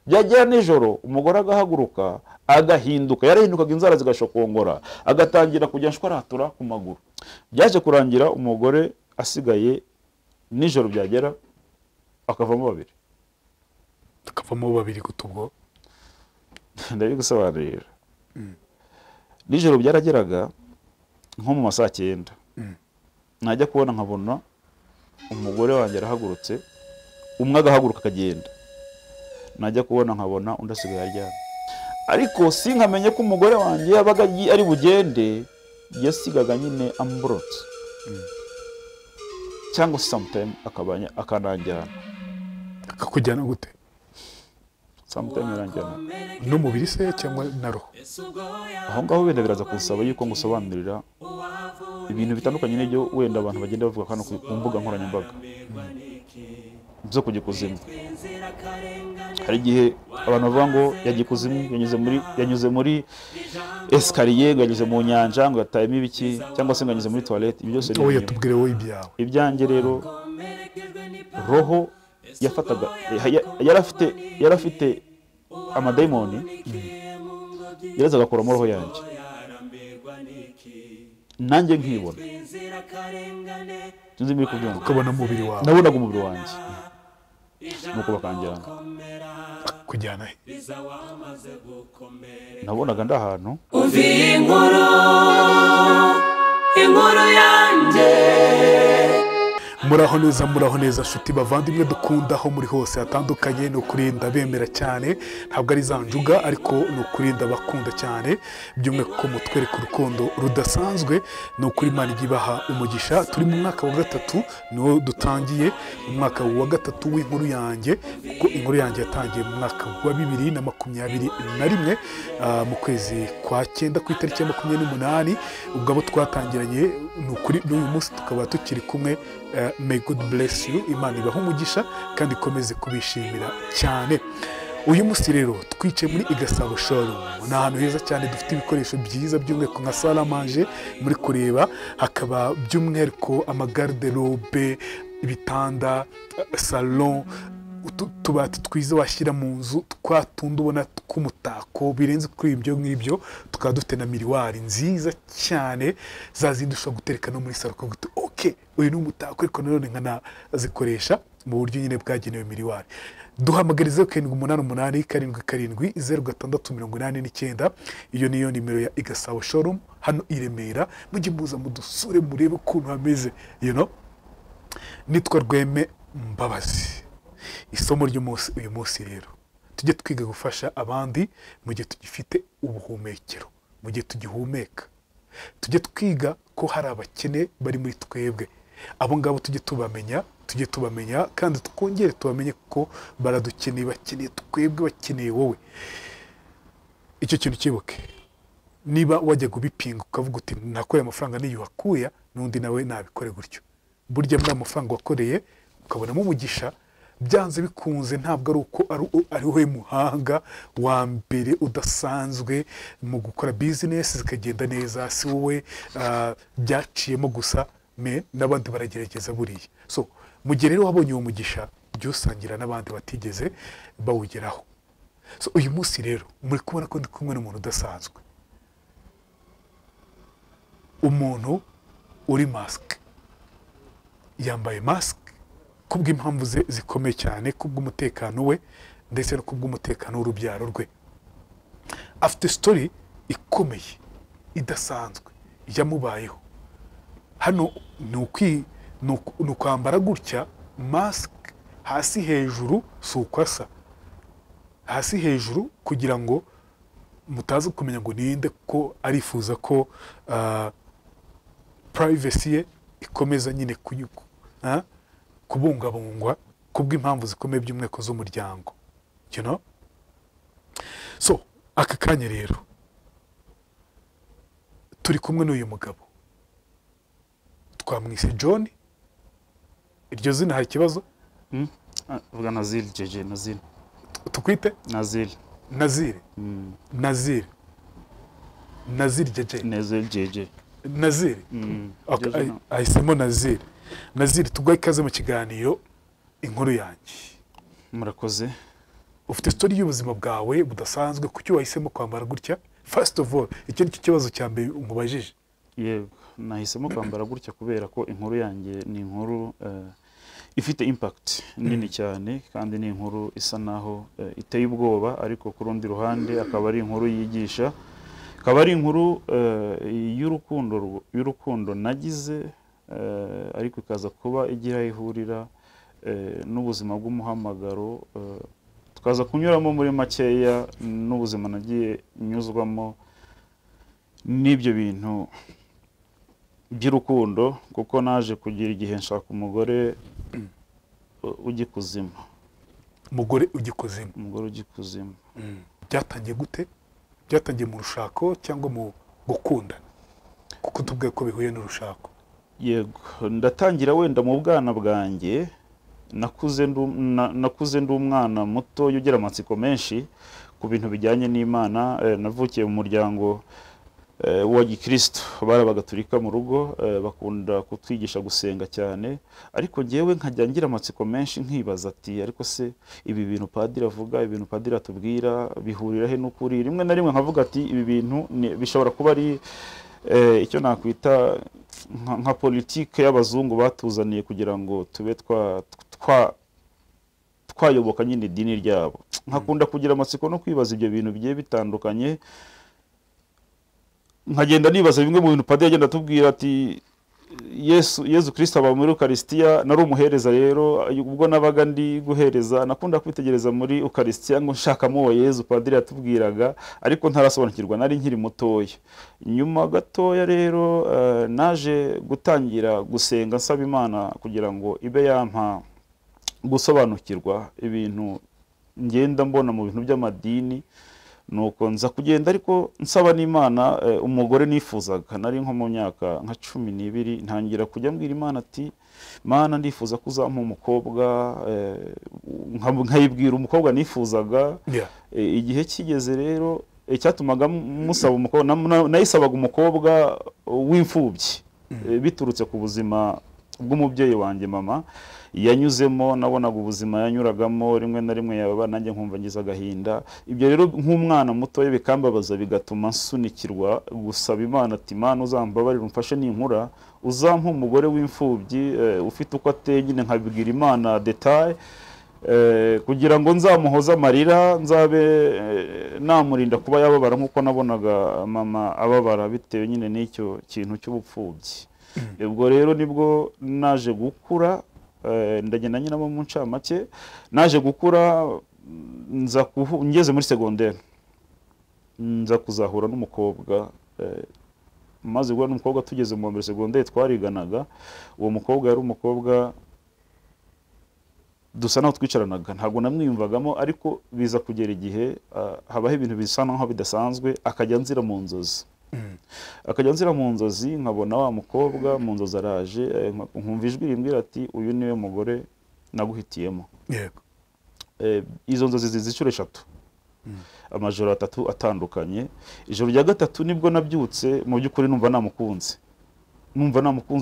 byagera nijoro umugore agahaguruka agahinduka, yarahindukaga inzara zigashokongora, agatangira kujya nshwaratura ku maguru. Byaje kurangira umugore asigaye nijoro byagera akavamo babiri. Akavamo babiri gutubwo ndabigusobanurira. Nijoro byarageraga nko mu masaa 9, najya kubona nkabona umugore wanjye arahagurutse, umwe agahaguruka akagenda, najya kubona nkabona undi asigaye aryamye. Ariko sinkamenye ko umugore wanjye yabaga ari bugende, yasigaga nyine amburotse, cyangwa sometime akananjyana. Akakujyana gute? Sometime yaranjyana n'umubiri se cyangwa na roho? Aho ngaho wenda biraza kunsaba yuko ngusobanurira ibintu bitandukanye n'ibyo wenda abantu bagenda bavuga hano ku mbuga nkoranyambaga byo kugikuzimu. Hari igihe abantu bavuga ngo yagikuzimu, yanyuze muri escalier, yanyuze mu nyanja, ngo yatayemo ibiki, cyangwa se yanyuze muri toilette. Ibyo byose ni yatubwire wowe ibyawe. Ibyanjye rero roho yafataga, yarafite amadayimoni, yaraza agakuramo roho yanjye, nanjye nkibona. Sinzi muri kubyumva. Ukabona umubiri wawe? Nabonaga umubiri wanjye, nuko bakanjyana. Kujyana he? Nabonaga ndi ahantu. Uvi inkuru yanjye. Muraho neza shuti bavandimwe dukunda aho muri hose hatandukanye. No kurinda bemera cyane, ntabwo ari zanjuga, ariko no kurinda bakunda cyane, byumwe ko mutwereka urukundo rudasanzwe. No kuri Imana igibaha umugisha. Turi mu mwaka wa 3, no dutangiye umwaka wa 3 w'inkuru yanjye, kuko inkuru yanjye yatangiye mu mwaka wa 2021 mu kwezi kwa 9 ku itariki ya 28. ubwo abo twatangiranye n'ukuri n'uyu munsi tukaba tukiri kumwe. May God bless you. Imana ibaha umugisha kandi ikomeze kubishimira cyane. Uyu munsi rero twicaye muri Igasabo Showroom, ni ahantu heza cyane, dufite ibikoresho byiza by'umwihariko nka salle à manger muri kureba, hakaba by'umwihariko amagarderobe, ibitanda, salon, utubati twiza washyira mu nzu, twatundi ubona tw'umutako. Birenze kuri ibyo ngibyo tukaba dufite na miriwari nziza cyane, zazindi ushobora gutereka no muri salo ukavuga okay, uyu ni umutako, ariko nanone nkanazikoresha mu buryo nyine bwagenewe miriwari. Duhamagarize 788 iyo niyo nimero ya Igasabo Showroom hano i Remera. Mujye muza mudusure murebe ukuntu hameze, nitwa Rweme Mbabazi. Isomo ry'umunsi uyu munsi rero tujye twiga gufasha abandi mu gihe tugifite ubuhumekero, mu gihe tugihumeka. Tujye twiga ko hari abakene bari muri twebwe, abo ngabo tujye tubamenya kandi tukongere tubamenye ko baradukeneye, bakeneye twebwe, bakeneye wowe. Icyo kintu kibuke. Niba wajya kubipinga ukavuga uti nakoreye amafaranga niyo wakuya, n'undi nawe nabikore gutyo, burya muri amafaranga wakoreye ukabonamo umugisha, byanze bikunze ntabwo ari uko ari wowe muhanga wa mbere udasanzwe mu gukora business zikagenda neza, si wowe byaciyemo gusa, n'abandi baragerageza buriya. So mu gihe rero wabonye uwo mugisha, byusangira n'abandi batigeze bawugeraho. So uyu munsi rero muri kubona ko ndi kumwe n'umuntu udasanzwe, umuntu uri mask, yambaye mask kubw'impamvu zikomeye cyane, kubw'umutekano we ndetse no kubw'umutekano w'urubyaro rwe. Afite story ikomeye idasanzwe yamubayeho. Hano ni ukwambara gutya mask hasi hejuru, si ukwasa hasi hejuru, kugira ngo mutaza kumenya ngo ninde, ko arifuza ko privacy ye ikomeza nyine kubungabungwa kubw'impamvu zikomeye by'umweko z'umuryango, So aka kanya rero turi kumwe n'uyu mugabo, twamwise John. Iryo zina hari ikibazo? Vuga Nazil JJ. Nazil. Tukwite Nazil. Nazil. Nazil. Nazil JJ. Nazil JJ. Nazil. Okay, ahisemo Nazil. Nazil, tugwa ikaze mu kiganiro inkuru yanjye. Murakoze. ufite story y'ubuzima bwawe budasanzwe, kuki wahisemo kwambara gutya? First of all, icyo nicyo kibazo cya mbere umubajije. Yego, nahisemo kwambara gutya kubera ko inkuru yanjye ni inkuru ifite impact nini cyane, kandi ni inkuru isa naho iteye ubwoba, ariko ku rundi ruhande akaba ari inkuru yigisha, akaba ari inkuru y'urukundo nagize, ariko ikaza kuba igira ihurira n'ubuzima bw'umuhamagaro, tukaza kunyuramo muri makeya n'ubuzima nagiye nyuzwamo n'ibyo bintu by'urukundo, kuko naje kugira igihe nshaka umugore ugikuzima. Umugore ugikuzima. Umugore ugikuzima. Byatangiye gute? Byatangiye mu rushako cyangwa mu gukunda? Kuko tubwiye ko bihuye n'urushako. Yego, ndatangira wenda mu bwana bwanjye, nakuze ndi umwana muto ugira amatsiko menshi ku bintu bijyanye n'Imana. Navukiye mu muryango wa Gikristo, barabagatulika mu rugo, bakunda kutwigisha gusenga cyane, ariko ngewe nkajya ngira amatsiko menshi nkibaza ati ariko se ibi bintu padiri avuga, ibintu padiri atubwira bihurira he n'ukuri? Rimwe na rimwe nkavuga ati ibi bintu bishobora kuba ari icyo nakwita nka politike y'abazungu batuzaniye kugira ngo tube twayoboka nyine idini ryabo. Nkakunda kugira amatsiko no kwibaza ibyo bintu bigiye bitandukanye, nkagenda nibaza bimwe mu bintu padiri agenda atubwira ati Yesu Kristo aba muri Eucharistia. Nari umuhereza rero, ubwo nabaga ndi guhereza nakunda kwitegereza muri Eucharistia ngo nshakamo uwo Yesu padiri yatubwiraga, ariko ntarasobanukirwa, nari nkiri mutoya. Nyuma gatoya rero naje gutangira gusenga nsaba Imana kugira ngo ibe yampa gusobanukirwa ibintu ngenda mbona mu bintu by'amadini, nuko nza kugenda ariko nsaba n'Imana umugore nifuzaga. Nari nko mu myaka nka 12 ntangira kujya mbwira Imana ati Mana ndifuza kuzampa umukobwa, nkayibwira umukobwa nifuzaga. Igihe kigeze rero cyatumaga musaba umukobwa, nayisabaga umukobwa w'imfubyi, biturutse ku buzima bw'umubyeyi wanjye mama yanyuzemo. Nabonaga ubuzima yanyuragamo, rimwe na rimwe yaba nanjye nkumva ngize agahinda. Ibyo rero nk'umwana muto bikambabaza, bigatuma nsunikirwa gusaba Imana ati Mana uzambabarira umfashe ninkura uzampa umugore w'imfubyi ufite uko ateye. Nyine nkabibwira Imana detail kugira ngo nzamuhoza amarira, nzabe namurinda kuba yababara nk'uko nabonaga mama ababara bitewe nyine n'icyo kintu cy'ubupfubyi. Ubwo rero nibwo naje gukura, ndagenda nyine mu ncamake, naje gukura ngeze muri secondaire, nza kuzahura n'umukobwa, maze guhura n'umukobwa tugeze mu mbere secondaire twariganaga. Uwo mukobwa yari umukobwa dusa naho twicaranaga, ntabwo namwiyumvagamo, ariko biza kugera igihe habaho ibintu bisa naho bidasanzwe, akajya nzira mu nzozi. Akajya nzira mu nzozi, nkabona wa mukobwa mu nzozi araje, nkumva ijwi rimbwira ati uyu niwe mugore naguhitiyemo. Yego. Izo nzozi zizicura 3, amajoro 3 atandukanye. Ijoro rya gatatu nibwo nabyutse, mu by'ukuri numva namukunze,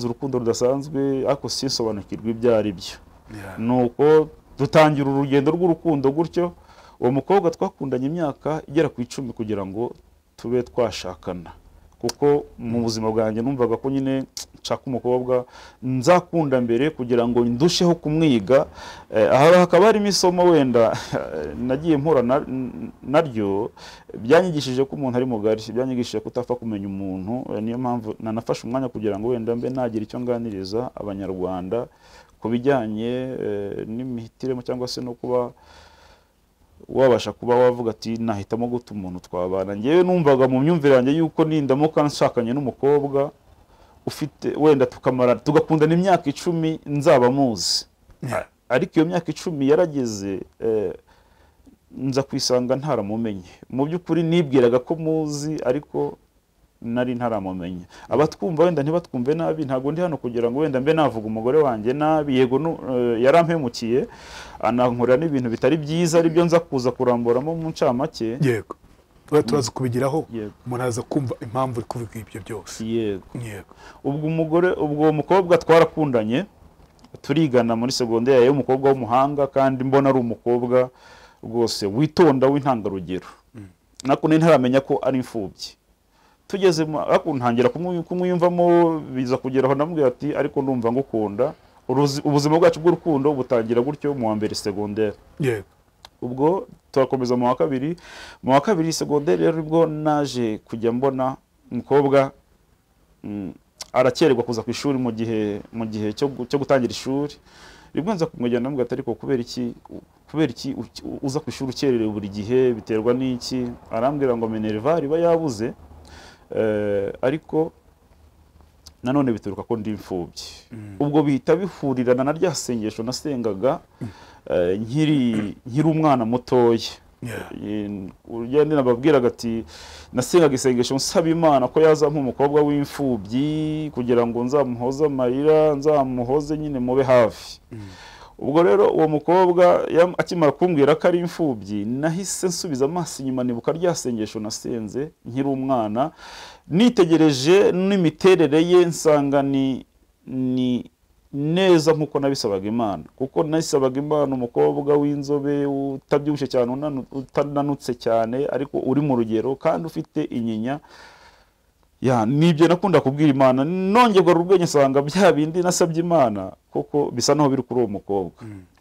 urukundo rudasanzwe, ariko sinsobanukirwa ibyo ari byo. Nuko dutangira urugendo rw'urukundo gutyo. Uwo mukobwa twakundanye imyaka igera ku 10 kugira ngo tube twashakana, kuko mu buzima bwanjye numvaga ko nyine nshaka umukobwa nzakunda mbere kugira ngo ndusheho kumwiga. Aha hakaba harimo isomo wenda nagiye mpura naryo, byanyigishije ko umuntu ari mugari, byanyigishije kutapfa kumenya umuntu. Niyo mpamvu nanafashe umwanya kugira ngo wenda mbe nagira icyo nganiriza abanyarwanda ku bijyanye n'imihitiremo, cyangwa se no kuba wabasha kuba wavuga ati nahitamo guta umuntu twabana. Ngewe numvaga mu myumvire yanjye yuko nindamuka nshakanye n'umukobwa ufite wenda tugakundana imyaka 10 nzaba muzi. Ariko iyo myaka 10 yarageze, nza kwisanga ntaramumenye. Mu by'ukuri nibwiraga ko muzi, ariko nari ntaramumenye. Abatwumva wenda ntibatwumve nabi, ntago ndi hano kugira ngo wenda mbe navuga umugore wanjye nabi. Yego yarampemukiye, anankorera n'ibintu bitari byiza, ari byo nza kuza kuramburamo mu ncamake. Yego. Turaza kubigiraho, umuntu aza kumva impamvu uri kuvuga ibyo byose. Yego. Ubwo mukobwa twarakundanye, turigana muri secondaire, umukobwa w'umuhanga, kandi mbona ari umukobwa rwose witonda w'intangarugero nako ntaramenya ko ari imfubyi tugeze ntangira kumwiyumvamo biza kugeraho ndamubwira ati ariko ndumva ngukunda ubuzima bwacu bw'urukundo butangira gutyo mu wa mbere secondaire ubwo turakomeza mu wa kabiri secondaire rero ubwo naje kujya mbona umukobwa arakererwa kuza ku ishuri mu gihe cyo gutangira ishuri rimwe nza kumwegera ndamubwira ati ariko kubera iki uza ku ishuri ukererewe buri gihe biterwa n'iki arambwira ngo Minerval iba yabuze ariko nanone bituruka ko ndi imfubyi ubwo bihita bihurirana na rya sengesho nasengaga nkiri umwana mutoya ugende nababwiraga ati nasengaga isengesho nsaba Imana ko yazampa umukobwa w'imfubyi kugira ngo nzamuhoze amarira nzamuhoze nyine mube hafi ubwo rero uwo mukobwa akimara kumbwira ko ari imfubyi nahise nsubiza amaso inyuma nibuka rya sengesho nasenze nkiri umwana nitegereje n'imiterere ye nsanga ni neza nkuko nabisabaga Imana kuko nabisabaga Imana umukobwa w'inzobe utabyibushye cyane utananutse cyane ariko uri mu rugero kandi ufite inyinya nibyo nakunda kubwira Imana nongerwa rubwenye nsanga bya bindi nasabye Imana kuko bisa naho biri kuri uwo mukobwa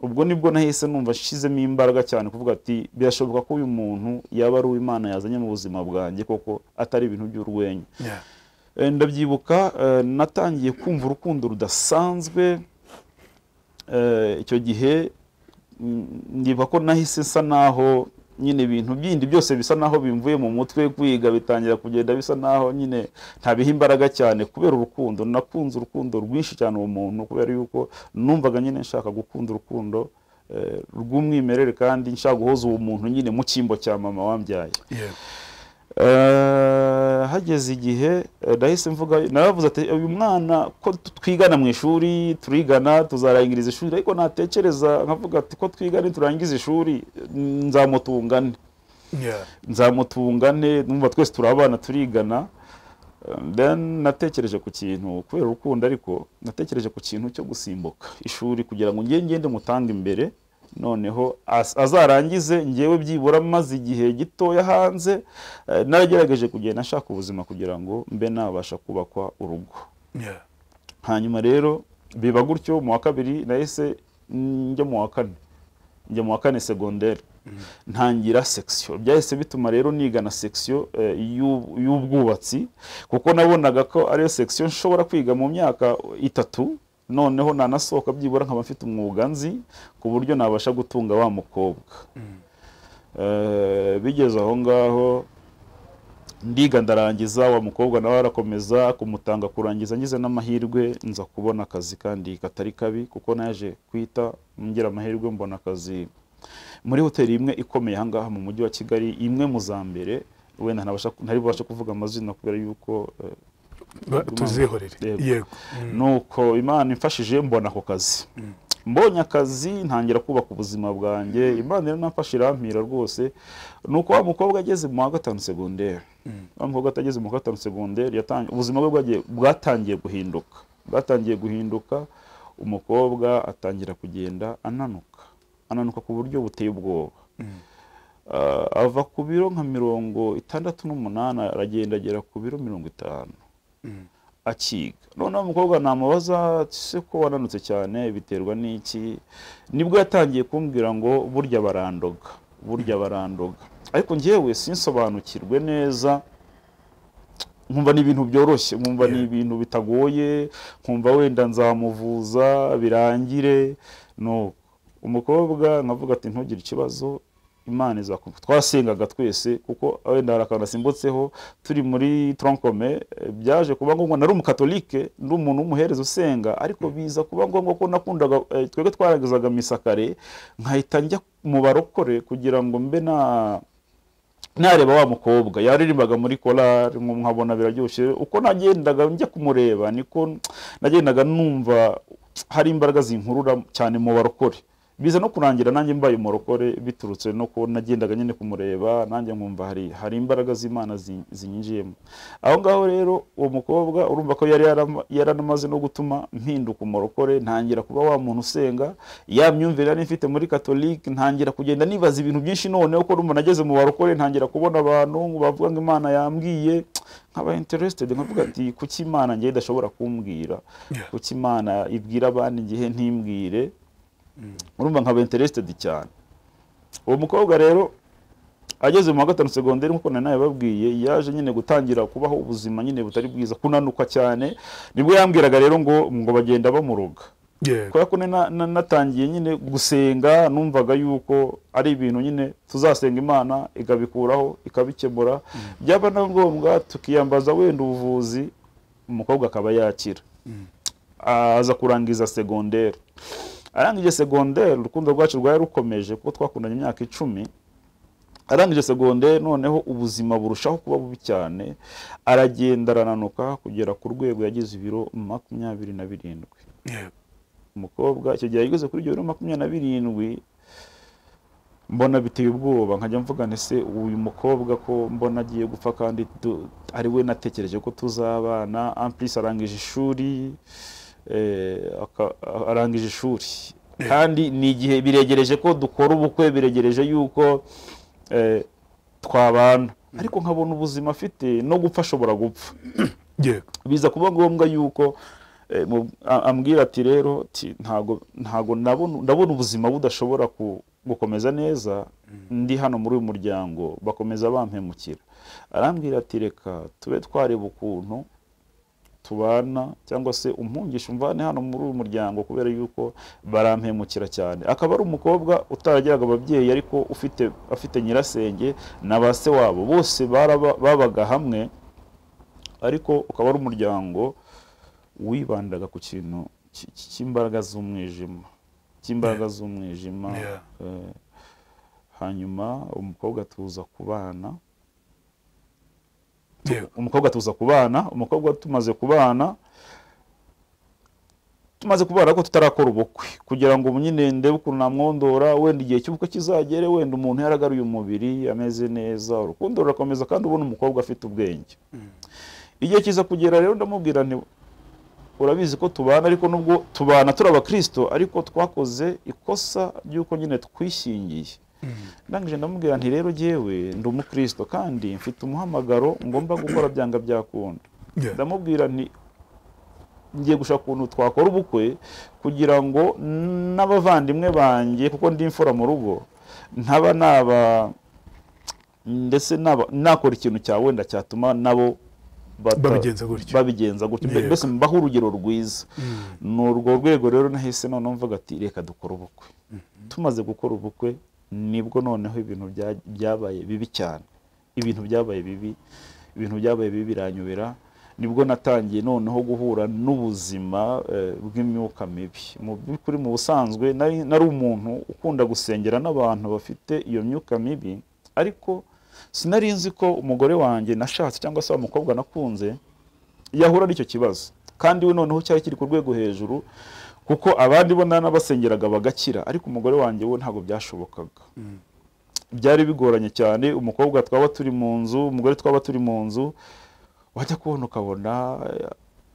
ubwo nibwo nahise numva shizemo imbaraga cyane kuvuga ati birashoboka ko uyu muntu yaba ari uw'Imana yazanye mu buzima bwanjye koko atari ibintu by'urwenya ndabyibuka natangiye kumva urukundo rudasanzwe icyo gihe ndibuka ko nahise nsa naho nyine ibintu bindi byose bisa naho bimvuye mu mutwe kwiga bitangira kugenda bisa naho nyine ntabiha imbaraga cyane kubera urukundo nakunze urukundo rwinshi cyane uwo muntu kubera yuko numvaga nyine nshaka gukunda urukundo rw'umwimerere kandi nshaka guhoza uwo muntu nyine mu cyimbo cya mama wambyaye hageze igihe ndahise mvuga naravuze ati uyu mwana ko twigana mu ishuri turigana tuzarangiriza ishuri ariko natekereza nkavuga ati ko twigana turangiza ishuri nzamutungane numva twese turabana turigana then natekereje ku kintu kubera urukundo ariko natekereje ku kintu cyo gusimbuka ishuri kugira ngo ngende mutanga imbere noneho azarangize ngewe byibura maze igihe gitoya hanze naragerageje kugenda nshaka ubuzima kugira ngo mbe nabasha kubakwa urugo hanyuma rero biba gutyo mu wa kabiri nahise njya mu wa kane secondaire ntangira section byahise bituma rero niga na section y'ubwubatsi kuko nabonaga ko ariyo section nshobora kwiga mu myaka 3 noneho nanasohoka byibura nkaba mfite umwuga nzi ku buryo nabasha gutunga wa mukobwa bigeze aho ngaho ndiga ndarangiza wa mukobwa nawe arakomeza kumutanga kurangiza ngize n'amahirwe nza kubona akazi kandi katari kabi kuko naje kwita ngira amahirwe mbona akazi muri hoteli imwe ikomeye hangaha mu mujyi wa Kigali imwe mu za mbere wenda ntari bubashe kuvuga amazina kubera yuko tuzihorere yego nuko Imana imfashije mbona ako kazi mbonye akazi ntangira kubaka ubuzima bwanjye Imana rero namfashe irampira rwose nuko wa mukobwa ageze mu wa 5 secondaire wa mukobwa atageze mu wa 5 secondaire ubuzima bwe bwatangiye guhinduka umukobwa atangira kugenda ananuka ku buryo buteye ubwoba ava ku biro nka 68 aragenda agera ku biro 50 akiga noneho umukobwa namubaza se ko wananutse cyane biterwa n'iki nibwo yatangiye kumbwira ngo burya barandoga ariko njyewe sinsobanukirwe neza nkumva ni ibintu byoroshye nkumva ni ibintu bitagoye nkumva wenda nzamuvuza birangire no umukobwa nkavuga ati ntugire ikibazo Imana izakumva twasengaga twese kuko wenda harakana simbotseho turi muri troncome byaje kuba ngombwa nari umukatolike ndi umuntu w'umuhereza usenga ariko biza kuba ngombwa ko nakundaga twebwe twaragezaga misakare nkahita njya mu barokore kugira ngo mbe nareba wa mukobwa yaririmbaga muri chorale nkabona biraryoshye uko nagendaga njya kumureba niko nagendaga numva hari imbaraga zinkurura cyane mu barokore biza no kurangira nanjye mbaye umurokore biturutse no ko nagendaga nyine kumureba nanjye nkumva hari imbaraga z'Imana zinyinjiyemo. Aho ngaho rero uwo mukobwa urumva ko yari yaranamaze no gutuma mpinduka umurokore, ntangira kuba wa muntu usenga, ya myumvire yari mfite muri Catholique, ntangira kugenda nibaza ibintu byinshi, noneho ko umuntu ageze mu barokore ntangira kubona abantu bavuga ngo Imana yambwiye, nkaba interested, nkavuga ati kuki Imana ngiye idashobora kumbwira, kuki Imana ibwira abandi ngihe ntimbwire. Urumva nkaba interested cyane. Uwo mukobwa rero ageze mu wa gatanu segonderi nkuko nari babwiye, yaje nyine gutangira kubaho ubuzima nyine butari bwiza, kunanuka cyane. Nibwo yambwiraga rero ngo bagenda bamuroga. Kubera ko natangiye nyine gusenga, numvaga yuko ari ibintu nyine tuzasenga Imana ikabikuraho ikabikemura, byaba na ngombwa tukiyambaza wenda ubuvuzi umukobwa akaba yakira. Aza kurangiza segonderi. Arangije segonderi urukundo rwacu rwari rukomeje kuko twakundanye imyaka 10. Arangije segonderi noneho ubuzima burushaho kuba bubi cyane, aragenda arananuka kugera ku rwego yagize ibiro 27. Umukobwa icyo gihe yageze kuri ibyo biro 27, mbona biteye ubwoba, nkajya mvuga nese uyu mukobwa ko mbona agiye gupfa kandi ari we natekereje ko tuzabana. En plus arangije ishuri, arangije ishuri kandi ni igihe biregereje ko dukora ubukwe, biregereje yuko twabana, ariko nkabona ubuzima afite no gupfa ashobora gupfa. Biza kuba ngombwa yuko ambwira ati rero ntago ndabona ubuzima budashobora gukomeza neza ndi hano muri uyu muryango, bakomeza bampemukira. Arambwira ati reka tube twareba ukuntu tubana, cyangwa se umpungisha umvane hano muri uyu muryango kubera yuko barampemukira cyane. Akaba ari umukobwa utaragiraga ababyeyi, ariko afite nyirasenge na ba se wabo, bose babaga hamwe, ariko ukaba ari umuryango wibandaga ku kintu cy'imbaraga z'umwijima. Hanyuma umukobwa tuza kubana, umukobwa tumaze kubana ko tutarakora ubukwe, kugira ngo nyine ndebe ukuntu namwondora, wenda igihe cy'ubukwe kizagere, wenda umuntu yaragaruye umubiri ameze neza, urukundo rurakomeza kandi ubona umukobwa afite ubwenge. Igihe kiza kugera rero ndamubwira nti urabizi ko tubana, ariko nubwo tubana turi abakristo, ariko twakoze ikosa ry'uko nyine twishingiye. Ndangije ndamubwira nti rero jyewe ndi umukristo kandi mfite umuhamagaro ngomba gukora byanga byakunda. Ndamubwira nti ngiye gushaka ukuntu twakora ubukwe kugira ngo n'abavandimwe banjye, kuko ndi imfura mu rugo, ndetse nakora ikintu cya wenda cyatuma nabo babigenza gutyo, mbese mbaho urugero rwiza. Ni urwo rwego rero nahise noneho mvuga ati reka dukora ubukwe. Tumaze gukora ubukwe nibwo noneho ibintu byabaye bibi cyane, ibintu byabaye bibi biranyobera. Nibwo natangiye noneho guhura n'ubuzima bw'imyuka mibi. Mu by'ukuri mu busanzwe nari umuntu ukunda gusengera n'abantu bafite iyo myuka mibi, ariko sinari nzi ko umugore wanjye nashatse cyangwa se umukobwa nakunze yahura n'icyo kibazo, kandi we noneho cyari kiri ku rwego hejuru, kuko abandi bo n'abasengeraga bagakira, ariko umugore wanjye we ntabwo byashobokaga. Byari bigoranye cyane. Umukobwa twaba turi mu nzu, umugore twaba turi mu nzu, wajya kubona ukabona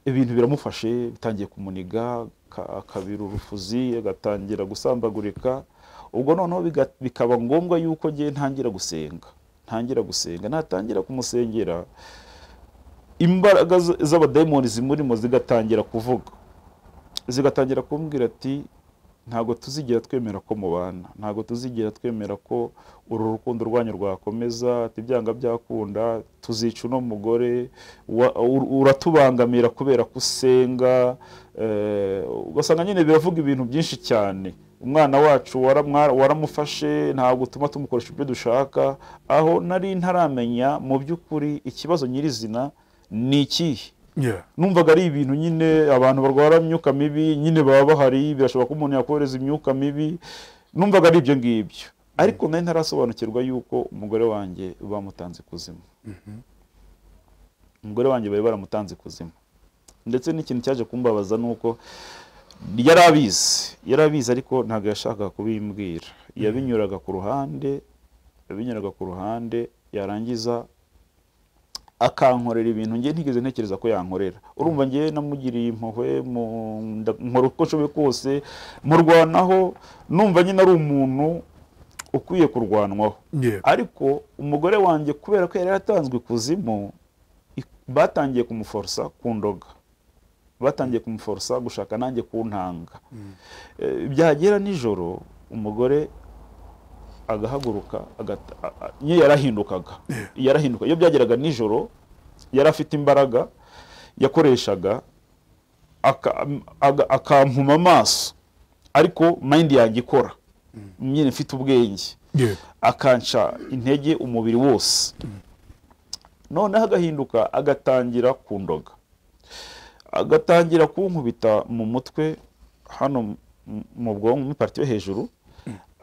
ibintu biramufashe, bitangiye kumuniga, akabira urufuzi, agatangira gusambagurika. Ubwo noneho bikaba ngombwa yuko ngiye ntangira gusenga. Natangira kumusengera, imbaraga z'abadayimoni zimurimo zigatangira kuvuga, zigatangira kumbwira ati ntago tuzigera twemera ko mubana, ntago tuzigera twemera ko uru rukundo rwanyu rwakomeza, ati byanga byakunda tuzica uno mugore, uratubangamira kubera kusenga. Ugasanga nyine biravuga ibintu byinshi cyane. Umwana wacu waramufashe, ntabwo utuma tumukoresha ibyo dushaka. Aho nari ntaramenya mu by'ukuri ikibazo nyirizina ni ikihe. Numvaga ari ibintu nyine abantu barwara imyuka mibi nyine baba bahari, birashoboka ko umuntu yakohereza imyuka mibi. Numvaga ari ibyo ngibyo, ariko nari ntarasobanukirwa yuko umugore wanjye bamutanze kuzimu. Umugore wanjye bari baramutanze kuzimu. Ndetse n'ikintu cyaje kumbabaza nuko yarabizi ariko ntabwo yashakaga kubimbwira. Yabinyuraga ku ruhande yarangiza akankorera ibintu ngiye ntigeze ntekereza ko yankorera. Urumva ngiye namugiriye impuhwe nkora uko nshoboye kose murwanaho, numva nyine ari umuntu ukwiye kurwanwaho. Ariko umugore wanjye kubera ko yari yatanzwe ikuzimu, batangiye kumuforosa kundoga, batangiye kumuforosa gushaka nanjye kuntanga. Byagera nijoro umugore agahaguruka yarahindukaga. Iyo byageraga nijoro yari afite imbaraga yakoreshaga akampuma amaso, ariko mind yanjye ikora nyine mfite ubwenge, akanca intege umubiri wose. Noneho agahinduka agatangira kundoga, agatangira kunkubita mu mutwe hano mu bwonko muri parti yo hejuru,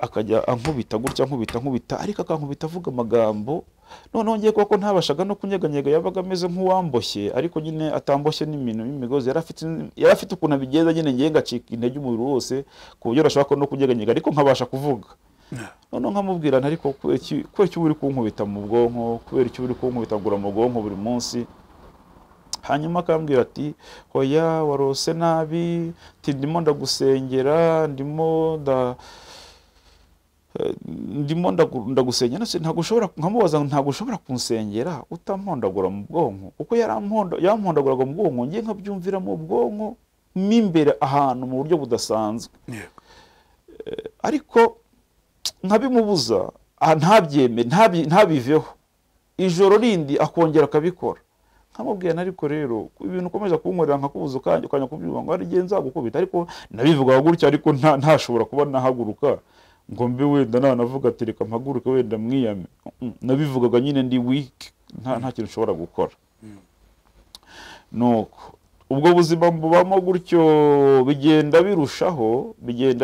akajya ankubita gutya nkubita ariko akankubita avuga amagambo. Noneho ngiye kuko ntabashaga no kunyeganyega, yabaga ameze nk'uwamboshye ariko nyine atamboshye n'ibintu y'imigozi. Yari afite ukuntu abigeza nyine ngiye ngacika intege umubiri wose ku buryo arashaka no kunyeganyega ariko nkabasha kuvuga. Noneho nkamubwira ariko kubera icyo uri kunkubita mu bwonko, kubera icyo uri kunkubita ngura mu bwonko buri munsi. Hanyuma akambwira ati hoya warose nabi, ndimo ndagusengera, ndimo ndagusengera. Ntabwo ushobora, nkamubaza ntabwo ushobora kunsengera utampondagura mu bwonko, kuko yampondaguraga mu bwonko ngiye nkabyumvira mu bwonko m'imbere ahantu mu buryo budasanzwe. Ariko nkabimubuza ntabyeme ntabiveho, ijoro rindi akongera akabikora. Nkamubwira ariko rero ibintu ukomeza kunkorera nkakubuza ukanya kubyumva ngo ari gihe nzagukubita, ariko nabivuga gutya ariko ntashobora kuba nahaguruka ngo mbe wenda nanavuga ati reka mpaguruke wenda mwiyame. Nabivugaga nyine ndi weak, nta kintu ushobora gukora. Nuko ubwo buzima mbubamo gutyo bigenda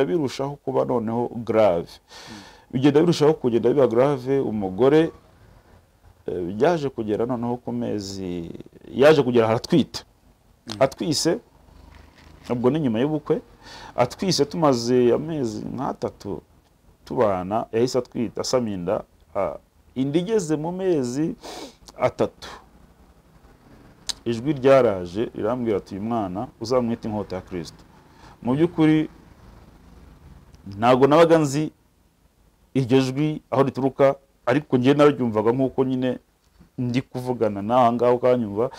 birushaho kuba noneho grave, bigenda birushaho kugenda biba grave. Umugore byaje kugera noneho ku mezi, yaje kugera haratwite, atwise ubwo ni nyuma y'ubukwe, atwise tumaze amezi nk'atatu tubana, yahise atwita asaminda. Indi igeze mu mezi atatu ijwi ryaraje rirambwira ati uyu mwana uzamwita inkota ya Kristo. Mu by'ukuri ntago nabaga nzi iryo jwi aho rituruka, ariko ngiye nararyumvaga nk'uko nyine ndi kuvugana nawe ngaho ukanyumva.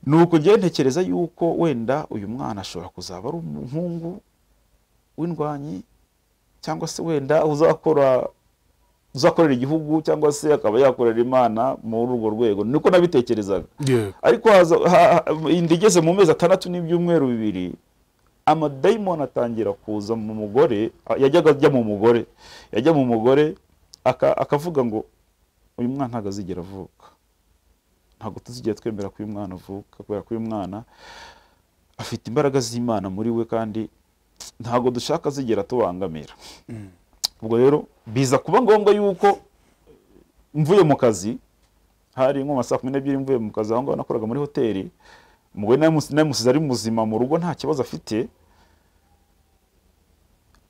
Nuko ngiye ntekereza yuko wenda uyu mwana ashobora kuzaba ari umuhungu w'indwanyi, cyangwa se wenda uzakorera igihugu, cyangwa se akaba yakorera Imana muri urwo rwego. Niko nabitekerezaga. Ariko indi igeze mu mezi 6 n'ibyumweru 2 amadayimoni atangira kuza mu mugore. Yajya mu mugore akavuga ngo uyu mwana ntago azigera avuka, ntago tuzigera twemera ko uyu mwana avuka, kubera ko uyu mwana afite imbaraga z'Imana muri we kandi ntago dushaka zigera tubangamira. Ubwo rero biza kuba ngombwa yuko mvuye mu kazi, hari nko saa 12 mvuye mu kazi, aho ngaho nakoraga muri hoteli. Umugore namusize ari muzima mu rugo nta kibazo afite,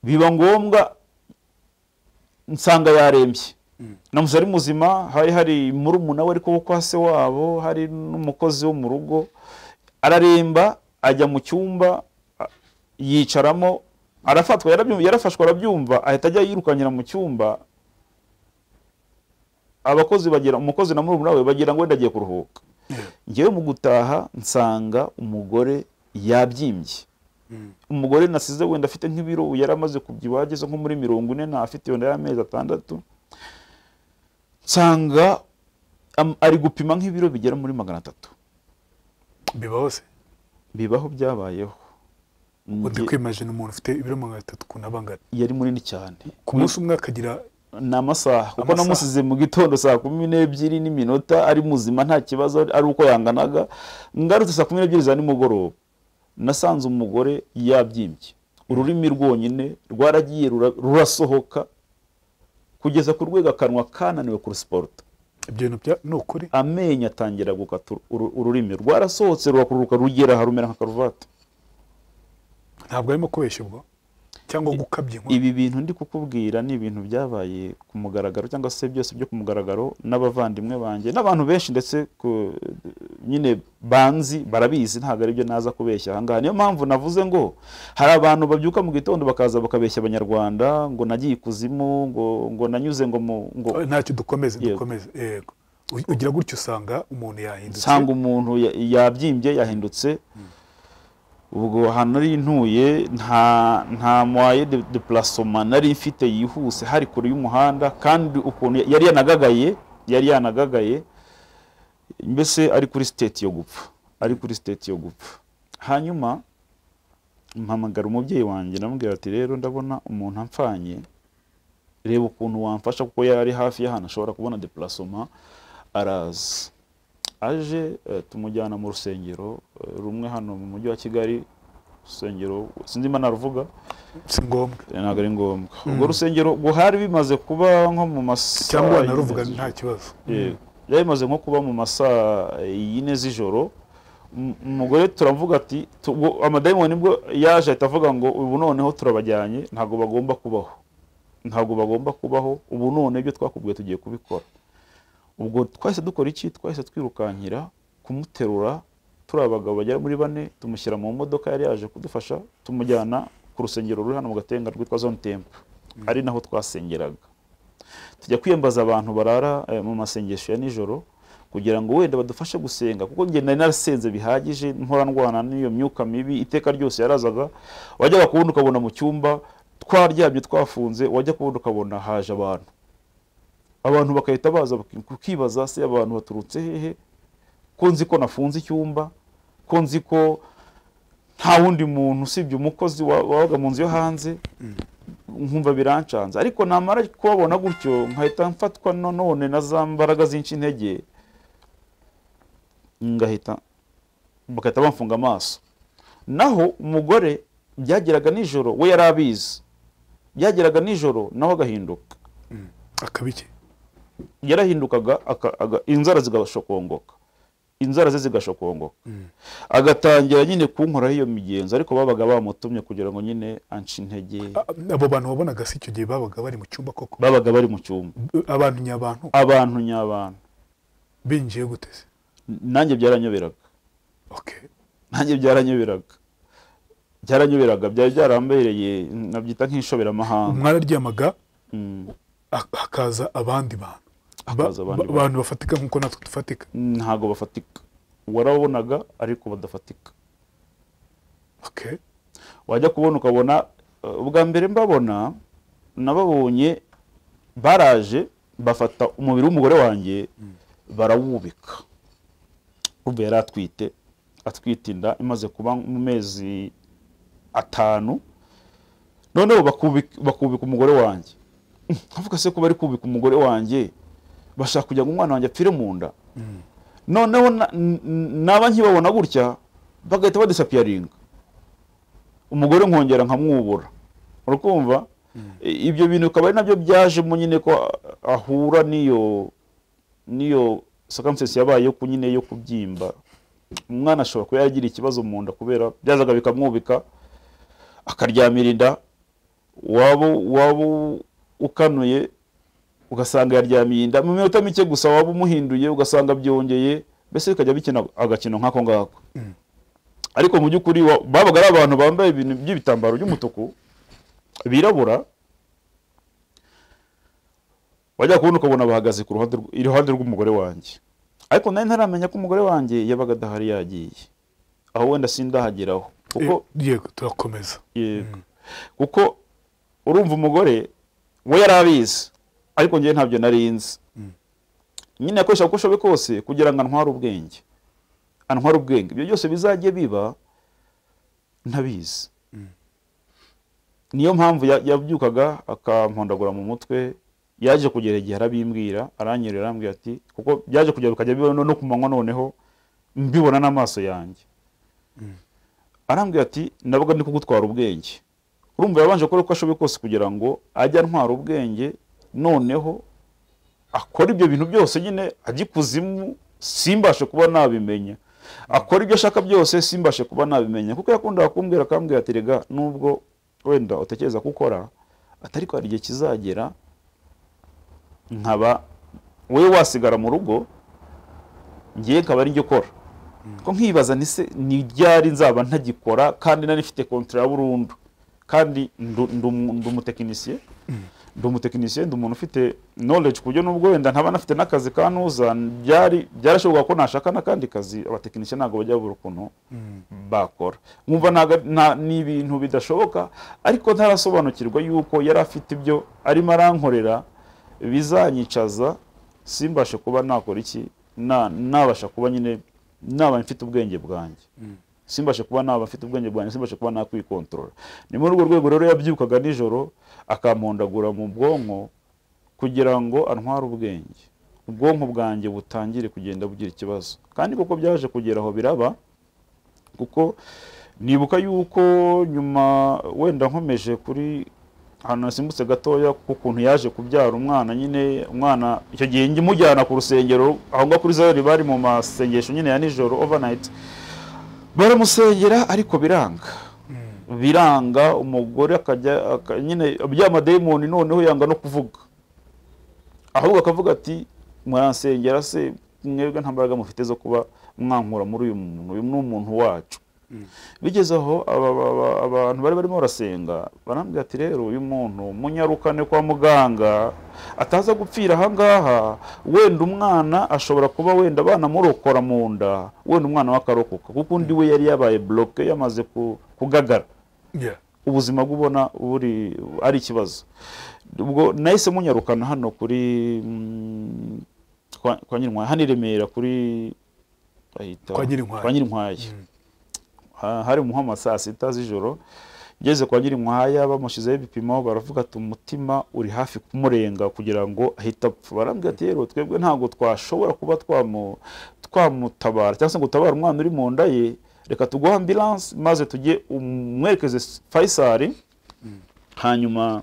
biba ngombwa nsanga yarembye. Namusize ari muzima, hari murumuna we ariko kwa se wabo, hari n'umukozi wo mu rugo. Araremba, ajya mu cyumba yicaramo, arafatwa, yarafashwe arabyumva, ahita ajya yirukanyira mu cyumba. Abakozi umukozi na murumuna we bagira ngo wenda agiye kuruhuka. Ngiye mu gutaha nsanga umugore yabyimbye. Umugore nasize wenda afite nk'ibiro, yaramaze kubyibuha ageze nko muri 40, na afite wenda y'amezi 6. Nsanga ari gupima nk'ibiro bigera muri 300. Bibaho se? Bibaho, byabayeho. Undi kwimagine umuntu ufite ibiro 300 kunabangana. Yari munini cyane. Ku munsi umwe akagira n'amasaha, kuko namusize mu gitondo saa 12 n'iminota ari muzima nta kibazo, ari uko yanganaga. Ngarutse saa 12 za nimugoroba nasanze umugore yabyimbye, ururimi rwonyine rwaragiye rurasohoka kugeza ku rwego akanwa kananiwe ku sport. Ibyo no kuri amenyo atangira gukata, ururimi rwarasohotse rurakururuka rugera harumera nka karuvati. ntabwo arimo kubeshya ubwo cyangwa gukabya inkuru. ibi bintu ndi kukubwira ni ibintu byabaye ku mugaragaro cyangwa se byose byo ku mugaragaro n'abavandimwe banjye n'abantu benshi ndetse nyine banzi barabizi, ntabwo ari byo naza kubeshya ahangaha. Niyo mpamvu navuze ngo hari abantu babyuka mu gitondo bakaza bakabeshya abanyarwanda ngo nagiye ikuzimu, ngo nanyuze ngo ntacyo dukomeze yego. Ugira gutyo usanga umuntu yahindutse, usanga umuntu yabyimbye yahindutse. Ubwo ahantu nari ntuye nta moyen de déplacement nari mfite yihuse, hari kure y'umuhanda, kandi ukuntu yari yanagagaye mbese ari kuri state yo gupfa. Hanyuma mpamagara umubyeyi wanjye namubwira ati rero ndabona umuntu amfanye, reba ukuntu wamfasha kuko yari hafi y'ahantu ashobora kubona déplacement. Araza aje tumujyana mu rusengero rumwe hano mu mujyi wa Kigali, rusengero sinzi imana ruvuga, si ngombwa, ntabwo ari ngombwa. Ubwo rusengero guhari bimaze kuba nko mu masaa cyangwa naruvuga nta kibazo, yari bimaze nko kuba mu masaa 4 z'ijoro. Umugore turavuga ati amadayimoni nibwo yaje ahita avuga ngo ubu noneho turabajyanye, ntabwo bagomba kubaho, ubu none ibyo twakubwiye tugiye kubikora. Ubwo twahise dukora iki? Twahise twirukankira kumuterura, turi abagabo bagera muri 4, tumushyira mu modoka yari yaje kudufasha, tumujyana ku rusengero ruri hano mu Gatenga rwitwa Zone Temple, ari naho twasengeraga. Tujya kwiyambaza abantu barara mu masengesho ya nijoro kugira ngo wenda badufashe gusenga, kuko nge nari narasenze bihagije, mpora ndwana n'iyo myuka mibi iteka ryose yarazaga. Wajyaga kubona ukabona mu cyumba twaryamye twafunze, wajya kubona ukabona haje abantu bakahita baza kukibaza se abantu baturutse hehe, ko nzi ko nafunze icyumba, ko nzi ko nta wundi muntu usibye umukozi wabaga mu nzu yo hanze. Nkumva birancanze, ariko namara kubabona gutyo nkahita mfatwa none na za mbaraga zinshi intege, bakahita bamfunga amaso. Naho umugore byageraga nijoro, we yari abizi, byageraga nijoro naho agahinduka. Akabiki yarahindukaga, inzara ze zigashokongoka, agatangira nyine kunkoraho iyo migenzo, ariko babaga bamutumye kugira ngo nyine anci intege. Abo bantu wabonaga si icyo gihe babaga bari mu cyumba koko? Babaga bari mu cyumba. Abantu nyabantu binjiye gute se? Nanjye byaranyoberaga. Nanjye byaranyoberaga, byari byarambereye, nabyita nk'ishoberamahanga. Mwararyamaga hakaza abandi bantu, abantu bafatika nk'uko natwe dufatika? Ntago bafatika, warabonaga ariko badafatika. Wajya kubona ukabona, ubwa mbere mbabona nababonye baraje bafata umubiri w'umugore wanjye barawubika. Ubwo yari atwite inda imaze kuba mu mezi 5, noneho bakubika umugore wanjye. Avuga se ko bari kubika umugore wanjye bashaka kujya ngo umwana wanjye apfire mu nda. Noneho naba nkibabona gutya bagahita badisappearinga, umugore nkongera nkamwubura. Urukumva ibyo bintu ukaba ari nabyo byaje mu nyine ko ahura niyo circumstance yabaye ku nyine yo kubyimba. Umwana ashobora kuba yagira ikibazo mu nda kubera byazaga bikamwubika, akaryamira inda, waba ukanuye ugasanga yaryamiye inda mu minota mike gusa, waba umuhinduye ugasanga byongeye, mbese bikajya bikina agakino nk'ako ngako. Ariko mu by'ukuri babaga ari abantu bambaye ibintu by'ibitambaro by'umutuku birabura, wajya kubona ukabona bahagaze ku iruhande rw'umugore wanjye. Ariko nari ntaramenya ko umugore wanjye yabaga adahari, yagiye aho wenda sindahageraho. Yego turakomeza. Kuko urumva umugore we yarabizi, ariko ngiye ntabyo narinzi. Nyine yakoresha uko ashoboye kose kugira ngo antware ubwenge. Ibyo byose bizajye biba ntabizi. Niyo mpamvu yabyukaga akampondagura mu mutwe. Yaje kugera igihe arabimbwira, aranyerera, arambwira ati, kuko byaje kujya bikajya bibona no kumanywa, noneho mbibona n'amaso yanjye. Arambwira ati nabaga ndi kugutwara ubwenge. Urumva yabanje gukora uko ashoboye kose kugira ngo ajye antwara ubwenge, noneho akora ibyo bintu byose nyine ajye kuzimu, simbashe kuba nabimenya. akora ibyo ashaka byose simbashe kuba nabimenya, kuko yakundaga kumbwira akambwira ati rega nubwo wenda utekereza ko ukora atari ko hari igihe kizagera nkaba wowe wasigara mu rugo ngiye nkaba ari njye ukora. Ko nkibaza ni ryari nzaba ntagikora kandi nari mfite kontra ya burundu, kandi ndu umutekinisiye ndi umuntu ufite knowledge ku buryo nubwo wenda ntaba nafite n'akazi kanuza byarashoboka ko nashaka n'akandi kazi. Abatekinisiye ntabwo bajya babura ukuntu bakora, nkumva ni ibintu bidashoboka, ariko ntarasobanukirwa yuko yari afite ibyo arimo arankorera bizanyicaza simbashe kuba nakora iki, nabasha kuba nyine naba mfite ubwenge bwanjye, simbashe kuba naba mfite ubwenge bwanjye, simbashe kuba nakwikontorora. Ni muri urwo rwego rero yabyukaga nijoro akampondagura mu bwonko kugira ngo antware ubwonko bwanjye butangire kugenda bugira ikibazo. Kandi kuko byaje kugera aho biraba, kuko nibuka yuko nyuma wenda nkomeje kuri hano nasimbutse gatoya kukuntu yaje kubyara umwana. Nyine umwana icyo gihe njye ku rusengero aho ngaho kuri Zayoni bari mu masengesho nyine ya nijoro overnight, baramusengera ariko biranga umugore akajya nyine by'amadayimoni noneho yanga no kuvuga, ahubwo akavuga ati muransengera se mwebwe nta mbaraga mufite zo kuba mwankura muri uyu muntu, uyu ni umuntu wacu. Bigeze aho abantu bari barimo barasenga barambwira ati rero uyu muntu munyarukane kwa muganga ataza gupfira aha ngaha, wenda umwana ashobora kuba wenda banamurokora mu nda, wenda umwana wakarokoka, kuko undi we yari yabaye bloke yamaze kugagara, ubuzima bw'ubona buri ari ikibazo. Ubwo nahise munyarukana hano kuri kwa Nyirinkwaya, hano i Remera kuri kwa Nyirinkwaya. Hari mu saa 6 z'ijoro, ngeze kwa Nyirinkwaya bamushizeho ibipimo baravuga ati umutima uri hafi kumurenga kugira ngo ahita apfa. Barambwira ati rero twebwe ntabwo twashobora kuba twamutabara cyangwa se ngo utabara umwana uri mu nda ye, reka tuguhe ambulance maze tujye umwerekeze Faisal, hanyuma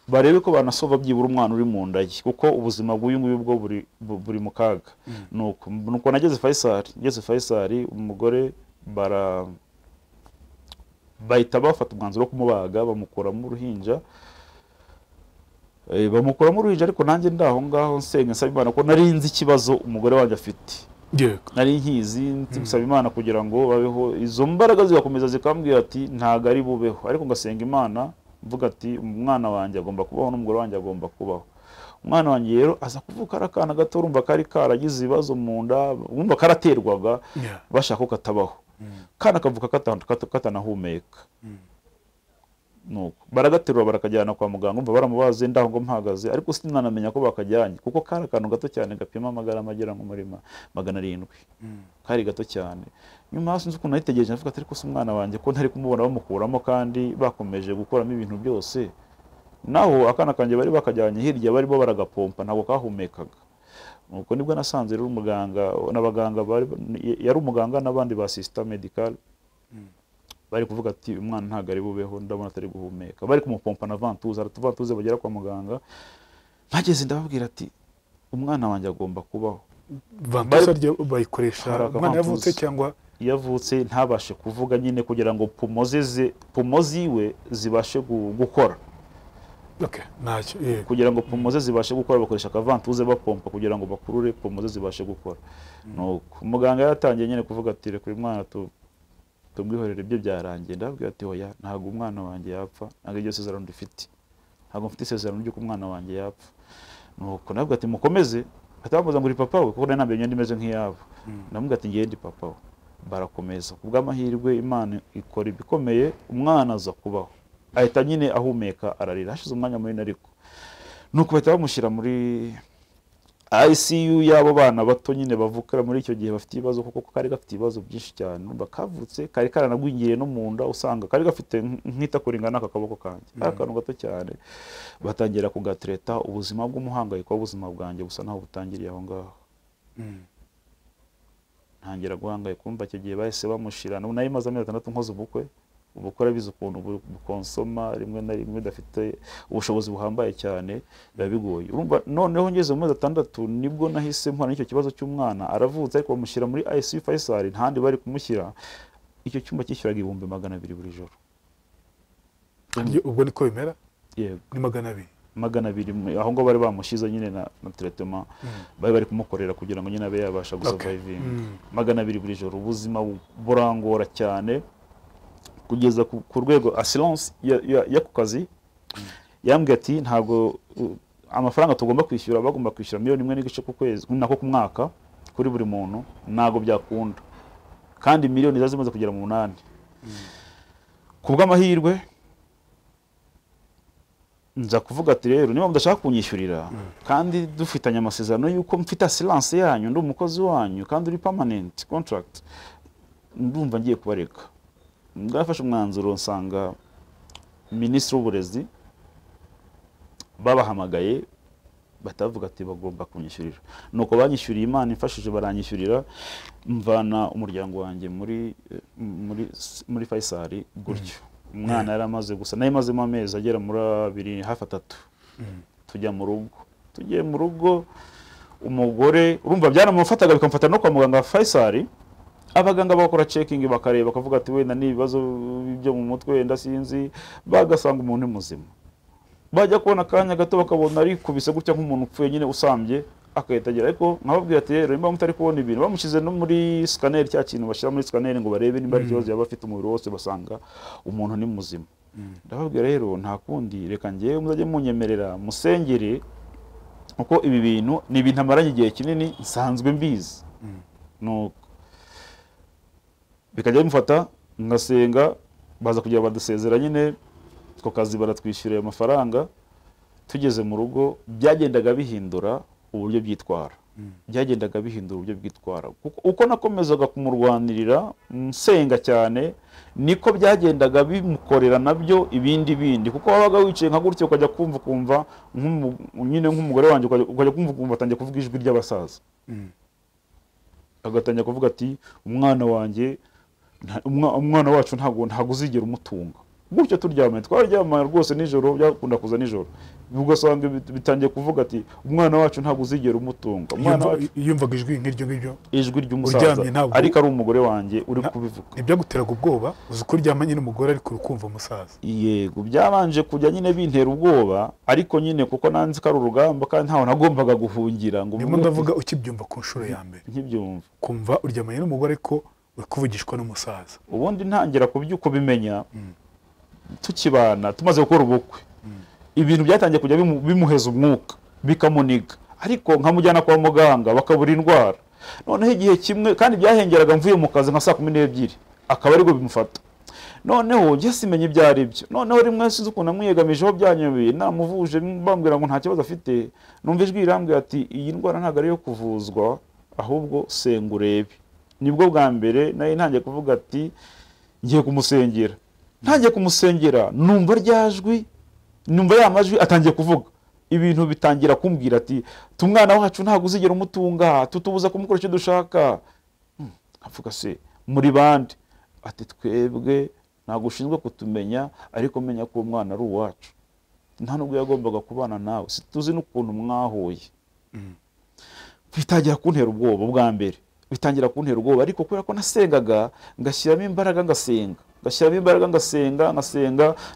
barebe ko banasova byibura umwana uri mu nda ye, kuko ubuzima bw'uyu nguyu bwo buri mu kaga. Nuko nageze Faisal, umugore bahita bafata umwanzuro wo kumubaga, bamukuramo uruhinja, ariko nanjye ndaho ngaho nsenga nsaba Imana ko nari nzi ikibazo umugore wanjye afite, nari nkizi nsaba Imana kugira ngo babeho. Izo mbaraga zigakomeza zikambwira ati ntago ari bubeho, ariko ngasenga Imana mvuga ati umwana wanjye agomba kubaho n'umugore wanjye agomba kubaho. Umwana wanjye rero aza kuvuka ari akana gato, urumva kari karagize ibibazo mu nda, urumva karaterwaga bashaka ko katabaho, kana kavuka katanahumeka. Nuko baragaterura barakajyana kwa muganga, umva baramubaze ndaho ngo mpagaze, ariko sinanamenya ko bakajyanye, kuko kari akantu gato cyane gapima amagarama agera nko muri 700, kari gato cyane. Nyuma sinzi ukuntu nahitegereje navuga ati ariko se umwana wanjye ko ntari kumubona bamukuramo kandi bakomeje gukoramo ibintu byose, naho akana kanjye bari bakajyanye hirya barimo baragapompa ntabwo kahumekaga. Nuko nibwo nasanze rero umuganga n'abaganga yari umuganga n'abandi ba system medical bari kuvuga ati umwana ntago ari bubeho, ndabona atari guhumeka, bari kumupompa na ventouse bagera kwa muganga. Mpageze ndababwira ati umwana wanjye agomba kubaho. Ventouse bayikoresha umwana yavutse cyangwa yavutse ntabashe kuvuga nyine kugira ngo pumo ziwe zibashe gukora. Kugira ngo pumo ze zibashe gukora bakoresha akavantuze bapompa kugira ngo bakurure pumo ze zibashe gukora. Nuko umuganga yatangiye nyine kuvuga ati reka uyu mwana tumwihorere, ibyo byarangiye. Ndababwira ati oya, ntabwo umwana wanjye yapfa, ntabwo iryo sezerano dufite, ntabwo mfite isezerano ry'uko umwana wanjye yapfa. Nuko nabwo ati mukomeze, atabavuza ngo uri papa we, kuko nambye nyandi meze nk'iyabo. Ndamubwira ati ngiye ndi papa we. Barakomeza, kubw'amahirwe Imana ikora ibikomeye, umwana aza kubaho, ahita nyine ahumeka ararira, hashize umwanya munini. Ariko nuko bahita bamushyira muri ICU y'abo bana bato nyine bavukira muri icyo gihe bafite ibibazo, kuko kari gafite ibibazo byinshi cyane. Bakavutse kari karanagwingiriye no mu nda, usanga kari gafite nk'itako ringana aka kaboko kanjye, akantu gato cyane. Batangira kugatreta, ubuzima bw'umuhangayiko w'ubuzima bwanjye busa naho butangiriye aho ngaho. Ntangira guhangayika, kumva icyo gihe bahise bamushira, nari maze amezi 6 nkoze ubukwe, ubukora bize ukuntu bukonsoma rimwe na rimwe dafite ubushobozi buhambaye cyane biba bigoye. Urumva noneho ngeze mu mezi 6 nibwo nahise mpana n'icyo kibazo cy'umwana aravutse ariko bamushyira muri ICU Faisal ntandi bari kumushyira, icyo cyumba cyishyuraga 200 buri joro. Ubwo niko bimera? Yego. Ni 200 aho ngo bari bamushize nyine na treatment bari kumukorera kugira ngo nyine abe yabasha gusurviving. 200 buri joro, ubuzima burangora cyane kugeza ku rwego assurance ya ku kazi yambwiye ati ntago amafaranga tugomba kwishyura, bagomba kwishyura $1.5 ku kwezi nako ku mwaka kuri buri muntu, ntago byakunda kandi miliyoni zazimaze kugera mu 8. Kubw'amahirwe nza kuvuga ati rero niba mudashaka kunyishyurira kandi dufitanye amasezerano yuko mfite assurance yanyu, ndi umukozi wanyu kandi uri permanent contract, ndumva ngiye kubareka. Ndafashe umwanzuro nsanga Minisitiri w'Uburezi babahamagaye batavuga ati bagomba kunyishyurira, nuko banyishyuriye, Imana imfashije baranyishyurira, mvana umuryango wanjye muri Faisal gutyo. Umwana yari amaze gusa nayo mazemo amezi agera muri 2 hafi 3 tujya mu rugo. Tugiye mu rugo umugore urumva byaramufataga bikamfata no kwa muganga Faisal, abaganga bakora checking bakareba bakavuga ati wenda ni ibibazo byo mu mutwe wenda sinzi, bagasanga umuntu muzima. Bajya kubona kanya gato bakabona ari kubise gutya nk'umuntu upfuye nyine usambye akahitagira, ariko nkababwira ati rero nimba mutari kubona ibintu, bamushize no muri scanner, cya kintu bashyira muri scanner ngo barebe nimba ari ikibazo yaba afite umubiri wose, basanga umuntu ni muzima. Ndababwira rero nta kundi, reka ngiye muzajye munyemerera musengere, uko ibi bintu ni ibintu amaranye igihe kinini nsanzwe mbizi. Nuko bikajya bimufata ngasenga, baza kugira badusezera nyine two kazi baratwishyura amafaranga. Tugeze mu rugo byagendaga bihindura uburyo byitwara, byagendaga bihindura uburyo bwitwara, uko nakomezaga kumurwanirira nsenga cyane niko byagendaga bimukorera nabyo ibindi, kuko wabaga wicaye nka gutyo ukajya kumva nyine nk'umugore wanjye ukajya kumva atangiye kuvuga ijwi ry'abasaza, agatangira kuvuga ati umwana wanjye, umwana wacu ntago uzigera umutunga. Gutyo turyamye, twaryamye rwose nijoro, byakunda kuza nijoro, ugasanga bitangiye kuvuga ati umwana wacu ntago uzigera umutunga. Yumvaga ijwi nk'iryo ngiryo, ijwi ry'umusaza, ariko ari umugore wanjye uri kubivuga. Ibyaguteraga ubwoba uzi ko uryamanye n'umugore ariko urukumva umusaza? Yego, byabanje kujya nyine bintera ubwoba, ariko nyine kuko nanzi ko ari urugamba kandi ntaho nagombaga guhungira ngo ndimo ndavuga. Ukibyumva ku nshuro ya mbere nkibyumva, kumva uryamanye n'umugore ariko uri kuvugishwa n'umusaza, ubundi ntangira kubimenya tukibana tumaze gukora ubukwe, ibintu byatangiye kujya bimuheza umwuka bikamuniga, ariko nkamujyana kwa muganga bakabura indwara. Noneho igihe kimwe kandi byahengeraga mvuye mu kazi nka 2:00 akaba ariko bimufata. Noneho njye simenye ibyo ari byo. Noneho rimwe sinzi ukuntu namwiyegamijeho byanyobeye, namuvuje bambwira ngo nta kibazo afite, numva ijwi rirambwira ati iyi ndwara ntabwo ari yo kuvuzwa, ahubwo senga urebe. Nibwo bwa mbere nayo ntangiye kuvuga ati ngiye kumusengera. Ntangiye kumusengera numva ryajwi, numva ya majwi atangiye kuvuga, ibintu bitangira kumbwira ati tumwana wacu ntago uzigera umutunga, tutubuza kumukora icyo dushaka. Avuga se muri bande? Ati twebwe ntago ushinzwe kutumenya, ariko menya ko umwana ari uwacu, nta nubwo yagombaga kubana nawe, situzi n'ukuntu mwahuye. Bitangira kuntera ubwoba bwa mbere, bitangira kuntera ubwoba, ariko kubera ko nasengaga ngashyiramo imbaraga ngasenga,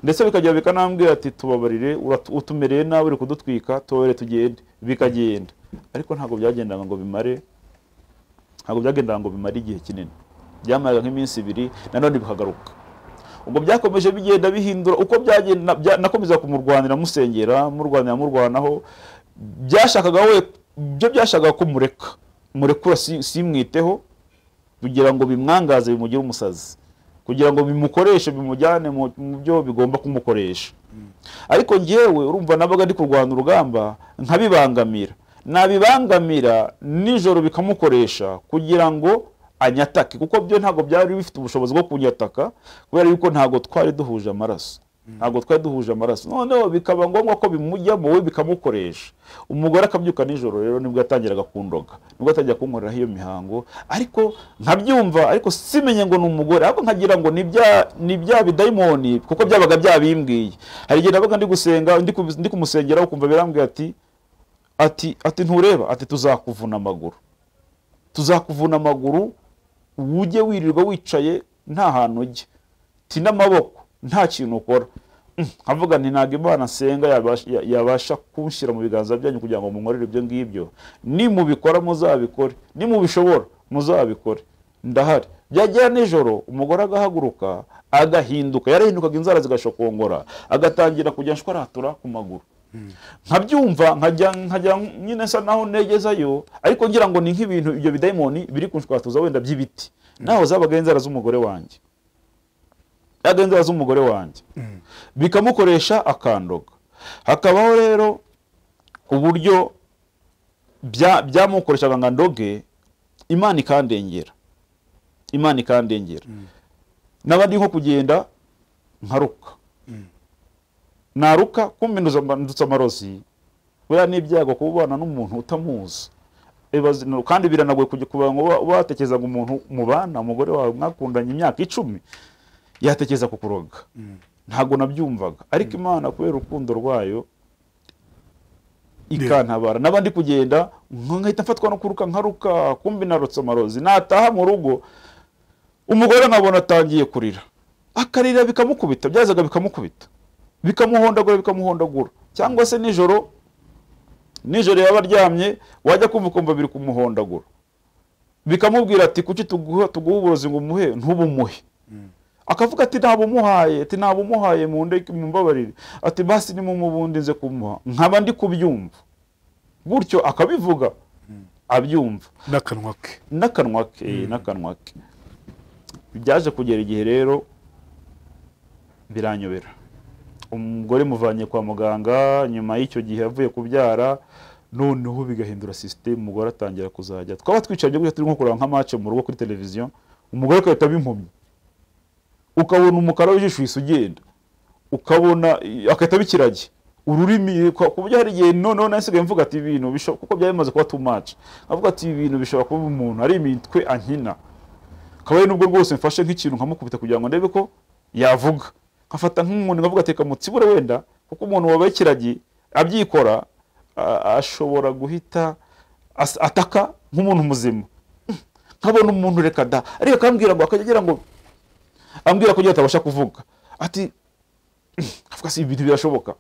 ndetse bikajya bikanambwira ati tubabarire, utumereye nawe uri kudutwika, tubare tugende, bikagenda. Ariko ntago byagendaga ngo bimare igihe kinini, byamaraga nk'iminsi 2 nanone bikagaruka. Ubwo byakomeje bigenda bihindura, uko byagenda nakomeza kumurwanira musengera, murwanaho, byashakaga ko murekura simwiteho kugira ngo bimwangaze bimugire umusazi, kugira ngo bimukoreshe bimujyane mu byo bigomba kumukoresha. Ariko ngewe urumva nabaga ndi kurwana urugamba nabibangamira nijoro bikamukoresha kugira ngo anyatake, kuko byo ntago byari bifite ubushobozi bwo kunyataka kubera yuko ntago twari duhuje amaraso. ntabwo twari duhuje amaraso, noneho bikaba ngombwa ko bimujyamo we bikamukoresha. Umugore akabyuka nijoro rero nibwo yatangiraga kundoga, nibwo atangira kunkoreraho iyo mihango, ariko nkabyumva, ariko simenye ngo ni umugore, ahubwo nkagira ngo ni bya bidayimoni, kuko byabaga byabimbwiye. Hari igihe nabaga ndi gusenga, ndi kumusengera, ukumva birambwiye ati ntureba, ati tuzakuvuna amaguru, ujye wirirwa wicaye nta hantu ujya, ti n'amaboko nta kintu ukora. Nkavuga nti ntabwo Imana nsenga yabasha kunshyira mu biganza byanyu kugira ngo munkorere ibyo ngibyo. Nimubikora muzabikore, nimubishobora muzabikore, ndahari. Byagera nijoro umugore agahaguruka agahinduka, yarahindukaga inzara zigashokongora, agatangira kujya nshwaratura ku maguru. Nkabyumva nkajya nyine nsa naho negezayo, ariko ngira ngo ni nk'ibintu ibyo bidayimoni biri kunshwatuza wenda by'ibiti. Naho zabaga inzara z'umugore wanjye, bikamukoresha akandoga. Hakabaho rero uburyo byamukoreshaga ngo ndoge, Imana ikandengera, n'abandi nko kugenda nkaruka, naruka kumbe ndutse amarozi. Buriya n'ibyago kubana n'umuntu utamuzi, kandi biranagoye kuba ngo watekereza ngo umuntu mubana, umugore wawe mwakundanye imyaka 10 yatekereza kukuroga. Ntabwo nabyumvaga, ariko Imana kubera urukundo rwayo ikantabara. N'abandi kugenda nkahita mfatwa no kuruka nkaruka, kumbe narutse amarozi. Nataha mu rugo umugore nkabona atangiye kurira, akarira bikamukubita, byazaga bikamukubita, bikamuhondagura. Cyangwa se nijoro yaba aryamye, wajya kumva biri kumuhondagura, bikamubwira ati kuki tuguha uburozi ngo umuhe, ntubumuhe. Akavuga ati ntabumuhaye mu ndeke mumbabarire, ati basi ni mu mubundi nze kumuha. Nkaba ndi kubyumva gutyo, akabivuga abyumva n'akanwa ke. Byaje kugera igihe rero biranyobera. Umugore muvanye kwa muganga, nyuma y'icyo gihe avuye kubyara, noneho bigahindura system. Umugore atangira kuzajya, twaba twicaye gutya turi nko kureba nka match mu rugo kuri televiziyo, umugore akahita bimpumye, ukabona umukara w'ijisho ugenda, ukabona akahita bikirage ururimi, ku buryo hari igihe noneho nasigaye mvuga ati ibintu bishoboka, kuko byari bimaze kuba too much. Avuga ati ibintu bishobora kuba umuntu ari imitwe ankina, kabaye nubwo rwose mfashe nk'ikintu nkamukubita kugira ngo ndebe ko yavuga. Nkafata nk'umuntu ngavuga ati kamutsibure wenda, kuko umuntu wabaye kiragi abyikora ashobora guhita ataka nk'umuntu muzima. Nkabona umuntu reka da, ariko akambwira ngo akagira ngo ambwira ko atabasha kuvuga, ati avuga si ibintu birashoboka.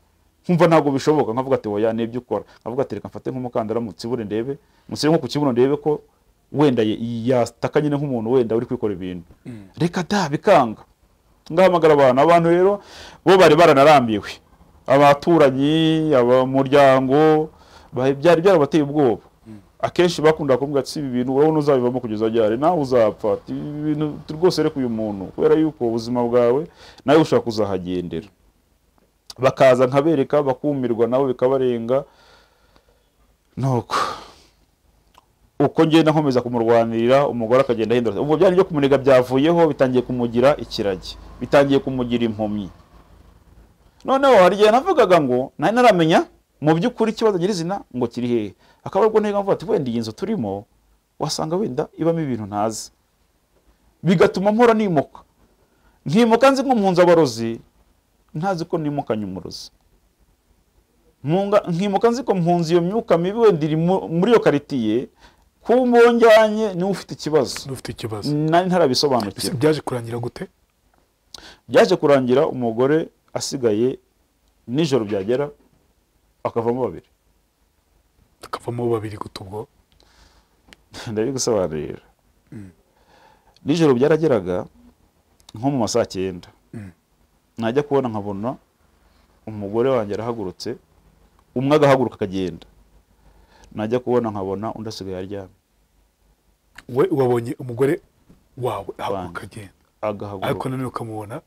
Nkumva ntabwo bishoboka, nkavuga ati oya nebyo ukora. Nkavuga ati reka mfate nk'umukandara mutsibure ndebe, musire nko ku kibuno ndebe ko wenda yataka nyine nk'umuntu wenda uri kwikora ibintu. Reka da, bikanga. Ngahamagara abantu rero bo bari baranarambiwe, abaturanyi, abamuryango, byari byarabateye ubwoba. Akenshi bakunda kumbwira ati ibi bintu urabona uzabivamo kugeza ryari, nawe uzapfa, ibintu rwose reka uyu muntu, kubera yuko ubuzima bwawe nawe ushaka kuzahagendera. Bakaza nkabereka, bakumirwa nabo bikabarenga. Nuko uko ngenda nkomeza kumurwanirira, umugore akagenda ahindura. Ubwo byari byo kumuniga byavuyeho, bitangiye kumugira ikiragi, bitangiye kumugira impumyi. Noneho hari igihe navugaga ngo nari naramenya mu by'ukuri ikibazo nyirizina ngo kiri hehe. Akaba ubwo ntega mvuga ati wenda iyi nzu turimo wasanga wenda ibamo ibintu ntazi, bigatuma mpora nimuka, nkimuka nzi nk'umpunzi abarozi, ntazi ko nimukanye umurozi. Nkimuka nzi ko mpunzi iyo myuka mibi wenda iri muri iyo karitiye, kumbonjanye ni ufite ikibazo. Nari ntarabisobanukira. Byaje kurangira gute? Byaje kurangira umugore asigaye nijoro byagera akavamo babiri. Akavamo babiri gute ubwo? Ndabigusobanurira. Nijoro byarageraga nko mu masaha 9. Najya kubona nkabona umugore wanjye arahagurutse, umwe agahaguruka akagenda. Najya kubona nkabona undi asigaye aryamye. We wabonye umugore wawe ahaguruka agenda, agahaguruka, ariko none ukamubona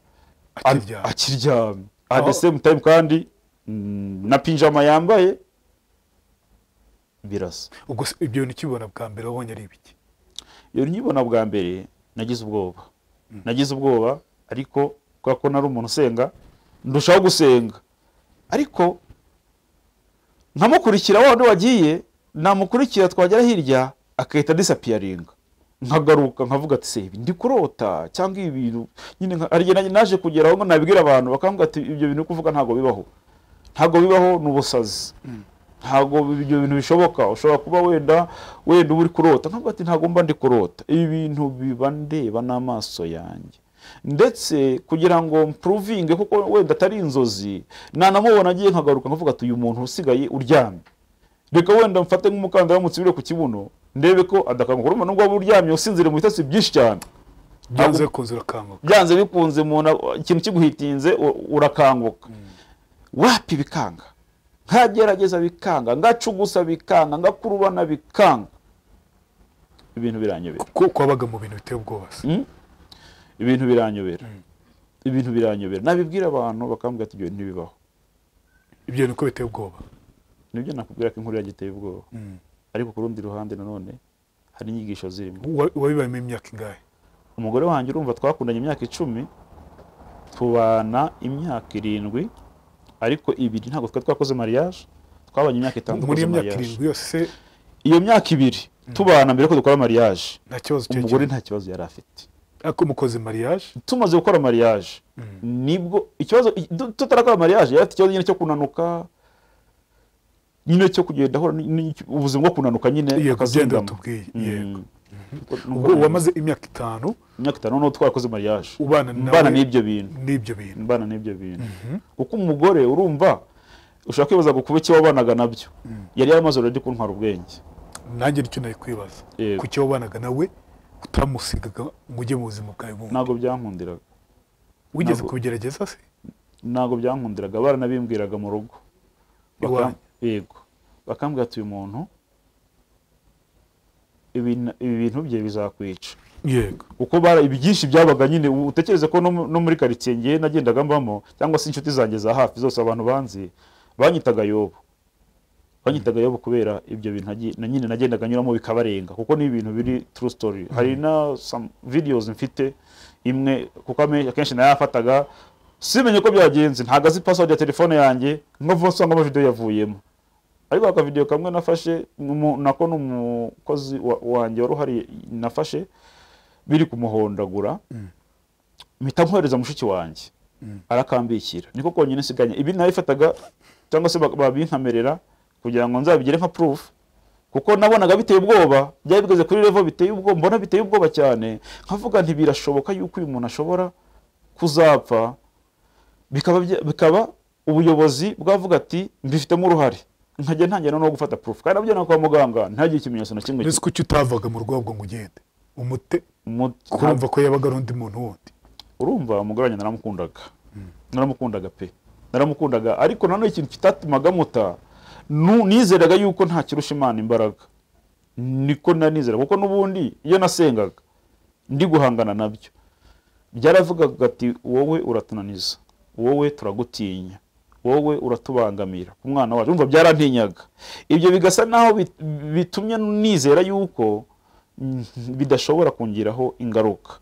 akiryamye at the same time, kandi na pinjama yambaye birasa. Ubwo ibyo nikibona bwa mbere wabonye ari ibiki? Iyo nkibona bwa mbere nagize ubwoba, ariko kwa ko nari umuntu usenga, ndushaho gusenga, ariko nkamukurikira wa wundi wagiye, namukurikira twagera hirya akahita disapiyaringa, nkagaruka nkavuga ati se ndi kurota cyangwa ibi bintu nyine arigena naje kugeraho ngo nabibwira abantu bakambwira ati ibyo bintu kuvuga ntago bibaho, ntago bibaho n'ubusazi, ntago ibyo bintu bishoboka, ushobora kuba wenda uri kurota, nkavuga ati ntago mba ndi kurota, ibi bintu biba ndeba n'amaso yanjye, ndetse kugira ngo mprovinge kuko wenda atari inzozi, nanamubona agiye nkagaruka nkavuga ati uyu muntu usigaye uryamye, reka wenda mfate nk'umukandara mutsibire ku kibuno ndebe ko adakanguka, urumva nubwo waba uryamye usinzire mu bitasi byinshi cyane, byanze bikunze urakanguka, byanze bikunze ikintu kiguhitinze urakanguka. Wapi bikanga, nkagerageza bikanga, ngacugusa bikanga, ngakurubana bikanga, ibintu biranyobera kuko wabaga mu bintu biteye ubwoba. Ibintu biranyobera, nabibwira abantu bakambwira ati ibyo ntibibaho. Ibyo niko biteye ubwoba, nibyo nakubwira ko inkuru yagiteye ubwoba, ariko ku rundi ruhande nanone hari inyigisho zirimo. Wabibayemo imyaka ingahe? Umugore wanjye urumva twakundanye imyaka 10, tubana imyaka 7, ariko 2 ntabwo twakoze mariage, twabanye imyaka 5 muri imyaka 7 yose. Iyo myaka 2 tubana mbere ko dukora mariage, nta kibazo cyo umugore nta kibazo yari afite. Ako mukoze mariage, tumaze gukora mariage nibwo ikibazo tutarakora mariage yari ikibazo nyine cyo kunanuka, nyine cyo kugenda hora ubuzima bwo kunanuka nyine akazenda tubwiye. Yego. Ubwo wamaze imyaka 5, no twakoze mariage, ubana n'ibyo bintu. Uko umugore urumva ushaka kwibaza kuba icyo wabanaga nabyo, yari yamaze already kuntwara ubwenge. Nanjye nicyo nari kwibaza, kuki wabanaga nawe utamusigaga ngo ujye mu buzima bwawe bundi? Ntabwo byankundiraga. Wigeze kubigerageza se? Ntabwo byankundiraga, baranabimbwiraga mu rugo. Yego, bakambwira ati uyu muntu ibintu bye bizakwica. Yego. Uko byinshi byabaga nyine, utekereze ko no muri quartier ngiye nagendaga mbamo cyangwa se inshuti zanjye za hafi zose abantu banzi banyitaga Yobu kubera ibyo bintu nyine nagendaga nyuramo bikabarenga, kuko ni ibintu biri true story. Hari na some videos mfite imwe, kuko akenshi nayafataga simenye ko byagenze, ntago azi password ya telefone yanjye, nk'uvuga ngo video yavuyemo, ariko aka video kamwe nafashe nako n'umukozi wanjye wari uhari nafashe biri kumuhondagura, mpita nkohereza mushiki wanjye, arakambikira, niko konyine siganya. Ibi nayifataga cyangwa se babinkamerera kugira ngo nzabigire nka proof, kuko nabonaga biteye ubwoba, byari bigeze kuri level biteye ubwoba, mbona biteye ubwoba cyane, nkavuga nti birashoboka yuko uyu muntu ashobora kuzapfa, bikaba ubuyobozi bwavuga ati mbifitemo uruhare, nkajya ntangira no gufata proof, kandi nabyo kwa muganga ntagiye ikimenyetso na kimwe. Nese kuki utavaga mu rwabwo ngo ugende umute kumva ko yabaga undi muntu wundi? Urumva umugore wanjye naramukundaga pe, naramukundaga, ariko nanone ikintu kitatumaga muta, nizeraga yuko nta kirusha Imana imbaraga, niko nanizera, kuko n'ubundi iyo nasengaga ndi guhangana nabyo byaravugaga ati wowe uratunaniza, wowe turagutinya, wowe uratubangamira ku mwana wacu. Urumva byarantinyaga, ibyo bigasa naho bitumye nizera yuko bidashobora kungiraho ingaruka,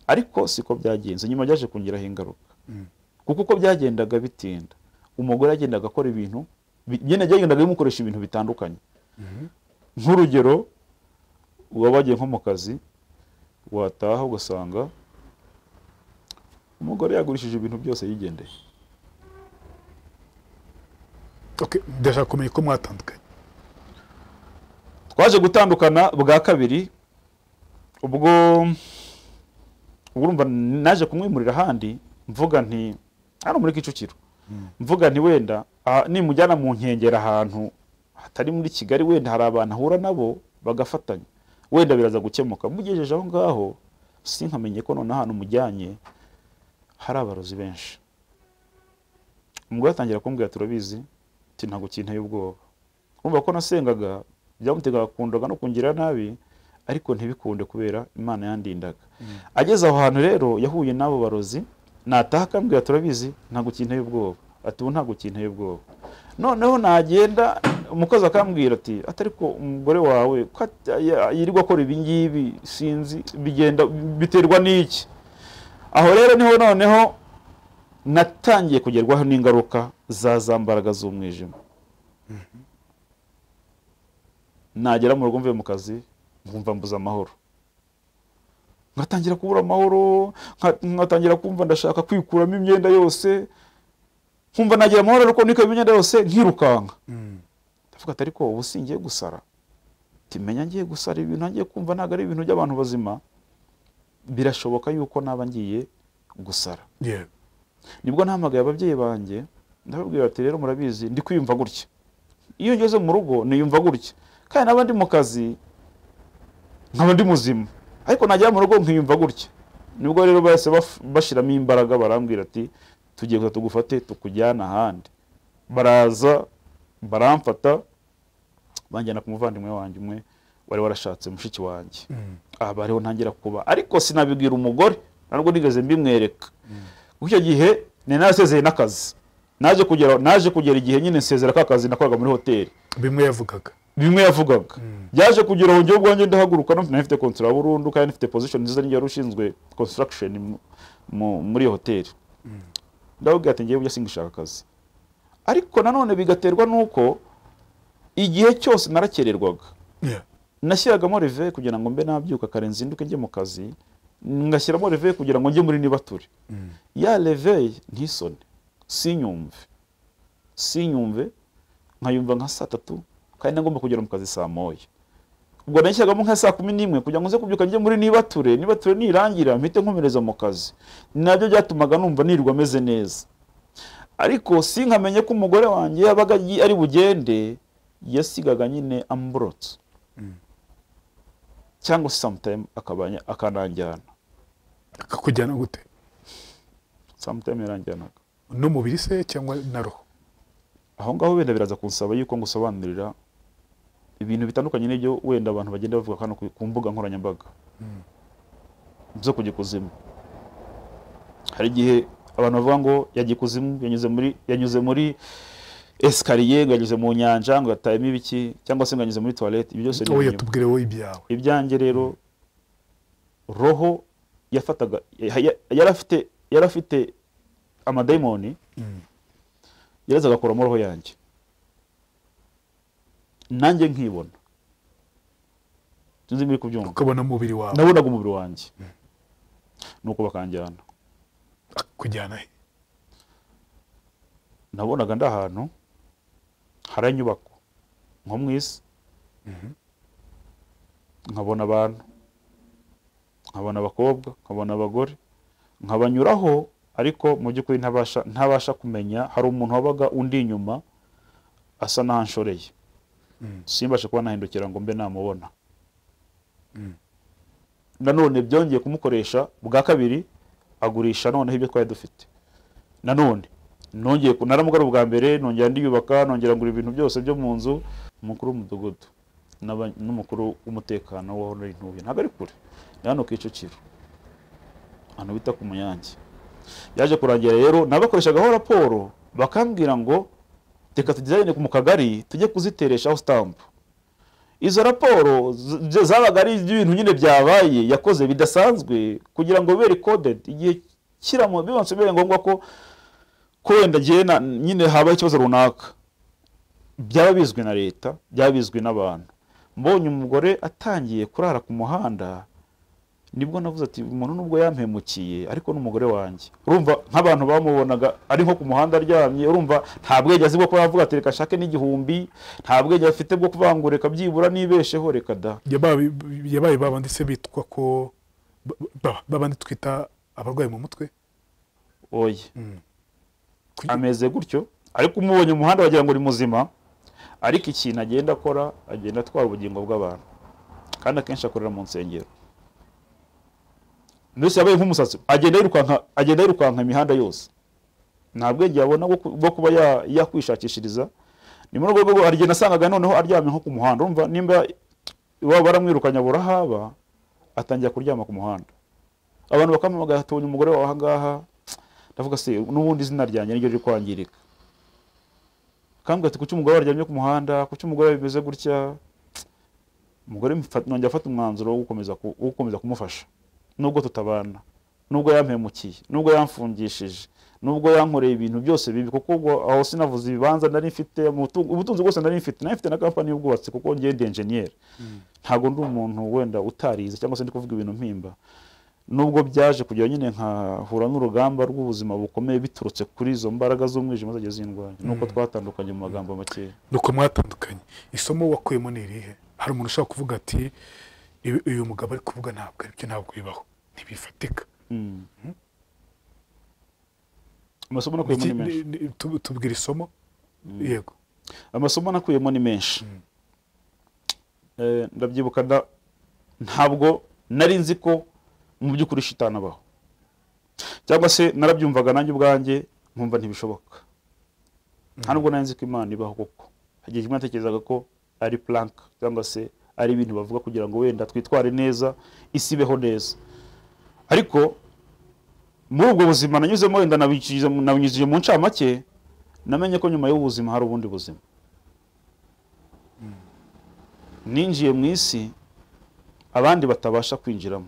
ariko siko byagenze. Nyuma byaje kungiraho ingaruka, kuko uko byagendaga bitinda, umugore yagendaga akora ibintu yagendaga bimukoresha ibintu bitandukanye. Nk'urugero, wabagiye nko mu kazi, wataha ugasanga umugore yagurishije ibintu byose yigendeye. Okay, ndashaka kumenya ko mwatandukanye. Twaje gutandukana bwa kabiri, ubwo urumva naje kumwimurira ahandi, mvuga nti hano muri Kicukiro, mvuga nti wenda nimujyana mu nkengera ahantu hatari muri Kigali, wenda hari abantu ahura nabo bagafatanya, wenda biraza gukemuka. Mugejeje aho ngaho sinkamenye ko none ahantu mujyanye hari abarozi benshi. Umugore atangira kumbwira turabizi, ati ntago kinteye ubwoba. Urumva ko nasengaga byamutegaga kundaga no kungira nabi, ariko ntibikunde kubera Imana yandindaga. Ageze aho hantu rero yahuye nabo barozi, nataha akambwira turabizi ntago kinteye ubwoba, ati ubu ntago kinteye ubwoba. Noneho nagenda umukozi akambwira ati atariko umugore wawe yirirwa akora ibi ngibi sinzi bigenda biterwa n'iki. Aho rero niho noneho natangiye kugerwaho n'ingaruka za mbaraga z'umwijima. Nagera mu rugo mvuye mu kazi nkumva mbuza amahoro, ngatangira kubura amahoro, ngatangira kumva ndashaka kwikuramo imyenda yose, nkumva nagira amahoro ariko niko imyenda yose nkirukanka. Ndavuga ati ariko ubu singiye gusara, timenya ngiye gusara ibintu ngiye kumva ntago ari ibintu by'abantu bazima, birashoboka yuko naba ngiye gusara. Nibwo nahamagaye ababyeyi banjye ndababwira ati rero murabizi ndi kwiyumva gutya, iyo ngeze mu rugo niyumva gutya, kandi nabandi mu kazi nkaba ndi muzima, ariko najya mu rugo nkiyumva gutya. Nibwo rero bahise bashiramo imbaraga barambwira ati tugiye kuza tugufate tukujyana ahandi. Baraza baramfata banjyana ku muvandimwe wanjye umwe wari warashatse mushiki wanjye. Bariho ntangira kuba, ariko sinabibwira umugore, ntabwo nigeze mbimwereka. Icyo gihe ni nasezeye n'akazi, naje kugera igihe nyine nsezera ka kazi nakoraga muri hoteli. Bimwe yavugaga byaje kugera aho njye ubwanjye ndahaguruka, nafite contrat burundu kandi nafite position nziza, njye rushinzwe construction muri hoteli. Ndababwira ati ngiye singishaka akazi, ariko nanone bigaterwa nuko igihe cyose narakererwaga. Nashyiragamo reve kugira ngo mbe nabyuka kare nzinduke njye mu kazi, ngashyiramo reve kugira ngo njye muri nibature. Ya reve ntisone, sinyumve nkayumva nka saa 3 kandi ngomba kugera mu kazi saa 1. Ubwo nashyiragamo nka saa 11 kugira ngo nze kubyuka njye muri nibature nirangira mpite nkomereza mu kazi. Nabyo byatumaga numva nirirwa ameze neza, ariko sinkamenye ko umugore wanjye yabaga ari bugende, yasigaga nyine amburotse cyangwa sometime akananjyana. Akakujyana gute? Sometime yaranjyanaga no mubiri se cyangwa na roho? Aho ngaho wenda biraza kunsaba yuko ngusobanurira ibintu bitandukanye n'ibyo wenda abantu bagenda bavuga hano ku mbuga nkoranyambaga byo kugikuzimu. Hari igihe abantu bavuga ngo yagikuzimu yanyuze muri escalier, nganyuze mu nyanja, ngo atayemo ibiki, cyangwa se nganyuze muri toilette. Ibyo byose ni tubwire wowe ibyawe. Ibyanjye rero roho yafataga yarafite amadayimoni, yarazaga akora mu roho yanjye, nanjye nkibona. Tunzi muri kubyumva, ukabona umubiri wawe. Nabonaga umubiri wanjye, nuko bakanjyana. Kujyana he? Nabonaga ndahantu hari inyubako nko mwisi, nkabona abantu, nkabona abakobwa, nkabona abagore, nkabanyuraho, ariko mu by'ukuri ntabasha kumenya hari umuntu wabaga undi inyuma asa n'anshoreye. Simbashe kuba nahindukira ngo mbe namubona. Nanone byongeye kumukoresha bwa kabiri, agurisha noneho ibyo twari dufite. Nanone nongeye naramugara ubwa mbere, nongera ndiyubaka, nongera ngura ibintu byose byo mu nzu. Umukuru w'umudugudu n'umukuru w'umutekano waho nari ntuye, ntabwo ari kure, ni hano Kicukiro, hano bita ku Muyange. Yaje kurangira rero nabakoreshagaho raporo, bakambwira ngo teka tujyane mu kagari tujye kuzitereshaho stamp. Izo raporo zabaga ari ibintu nyine byabaye yakoze bidasanzwe kugira ngo bibe recorded. Igihe kiramo bibanse bere ngombwa ko wenda nyine haba ikibazo runaka, byaba bizwi na leta, byaba bizwi n'abantu. Mbonye umugore atangiye kurara ku muhanda, nibwo navuze ati umuntu nubwo yampemukiye ariko n'umugore wanjye. Urumva nk'abantu bamubonaga ari nko ku muhanda aryamye, urumva nta bwenge azi bwo ko yavuga ati reka shake n'igihumbi, nta bwenge afite bwo kuvangureka byibura nibesheho reka da. Yabaye babandi se bitwa ko babandi twita abarwayi mu mutwe. Oye, ameze gutyo, ariko umubonye mu muhanda wagira ngo uri muzima, ariko ikintu agenda akora, agenda atwara ubugingo bw'abantu, kandi akenshi akorera mu nsengero. Mbese yabaye nk'umusatsi, agenda yirukanka imihanda yose, nta bwenge yabona bwo kuba yakwishakishiriza. Ni muri urwo rwego arigenda asangaga noneho aryamye nko ku muhanda. Urumva nimba iwabo baramwirukanye burahaba, atangira kuryama ku muhanda. Abantu bakamuhamagara, tubonye umugore wawe aha ngaha. Ndavuga se n'ubundi izina ryanjye niryo riri kwangirika. Kambwira ati kuki umugore waryamye ku muhanda, kuki umugore bimeze gutya. Umugore nongera afata umwanzuro wo gukomeza kumufasha, nubwo tutabana, nubwo yampemukiye, nubwo yamfungishije, nubwo yankoreye ibintu byose bibi kuko ubwo aho sinavuze ibibanza nari mfite ubutunzi bwose nari mfite na kampani y'ubwubatsi kuko ngiye ndi engineer ntago ndi umuntu wenda utarize cyangwa se ndi kuvuga ibintu mpimba nubwo byaje kugira nyine nkahura n'urugamba rw'ubuzima bukomeye biturutse kuri izo mbaraga z'umwijima zagiye zindwanya nuko twatandukanye mu magambo make nuko mwatandukanye isomo wakuyemo ni irihe hari umuntu ushaka kuvuga ati uyu mugabo ari kuvuga ntabwo bibaho ntibifatika amasomo nakuyemo ni menshi tubwira isomo yego amasomo nakuyemo ni menshi ndabyibuka ntabwo nari nzi ko mu by'ukuri shitani abaho cyangwa se narabyumvaga nanjye ubwanjye nkumva ntibishoboka nta nubwo nari nzi ko Imana ibaho koko hagiye kimwe natekerezaga ko ari plank cyangwa se ari ibintu bavuga kugira ngo wenda twitware neza isi ibeho neza ariko muri ubwo buzima nanyuzemo wenda nabinyujije mu ncamake namenye ko nyuma y'ubuzima hari ubundi buzima ninjiye mu isi abandi batabasha kwinjiramo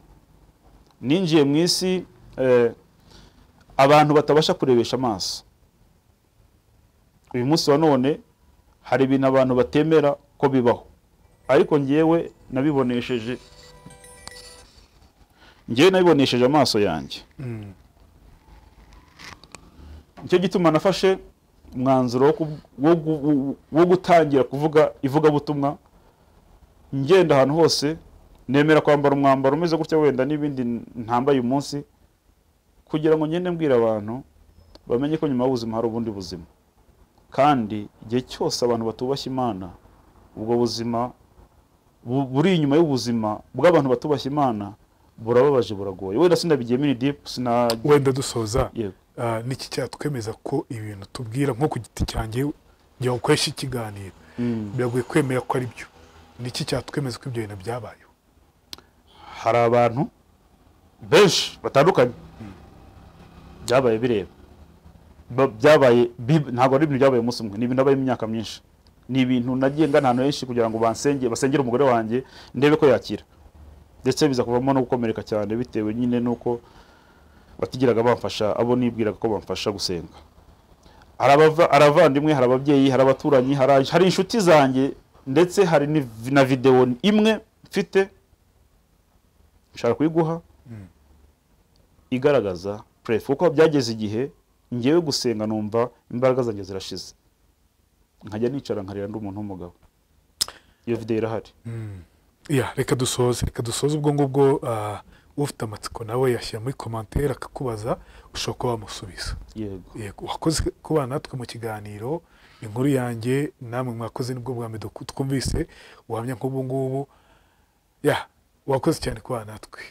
ninjiye mu isi abantu batabasha kurebesha amaso uyu munsi wa none hari ibintu abantu batemera ko bibaho ariko ngewe nabibonesheje amaso yanjye nicyo gituma nafashe umwanzuro wo gutangira kuvuga ivugabutumwa ngenda ahantu hose nemera kwambara umwambaro umeze gutya wenda n'ibindi ntambaye umunsi kugira ngo ngende mbwira abantu bamenye ko nyuma y'ubuzima hari ubundi buzima kandi igihe cyose abantu batubashye Imana ubwo buzima buri inyuma y'ubuzima bw'abantu batubashye Imana burababaje buragoye wenda sinabigiye mini deep wenda dusoza niki cyatwemeza ko ibintu tubwira nko ku giti cyanjye ngiye gukoresha ikiganiro biragoye kwemera ko ari byo niki cyatwemeza ko ibyo bintu byabayeho hari abantu benshi batandukanye byabaye bireba byabaye ntabwo ari ibintu byabaye umunsi umwe ni ibintu nabaye imyaka myinshi ni ibintu nagiye ngana ahantu henshi kugira ngo basengere umugore wanjye ndebe ko yakira ndetse biza kuvamo no gukomereka cyane bitewe nyine nuko batigiraga bamfasha abo nibwiraga ko bamfasha gusenga aravandimwe hari ababyeyi hari abaturanyi hari inshuti zanjye ndetse hari na video imwe mfite nshaka kuyiguha igaragaza pref kuko byageze igihe ngewe gusenga numva imbaraga zanjye zirashize nkajya nicara nkarira ndi umuntu w'umugabo iyo video irahari reka dusoze ubwo ngubwo ufite amatsiko nawe yashyira muri commentaire akakubaza ushobora kuba wamusubiza yego wakoze kuba natwe mu kiganiro inkuru yanjye namwe mwakoze nibwo bwa mbere twumvise ubuhamya nk'ubu ngubu wakoze cyane kuba natwe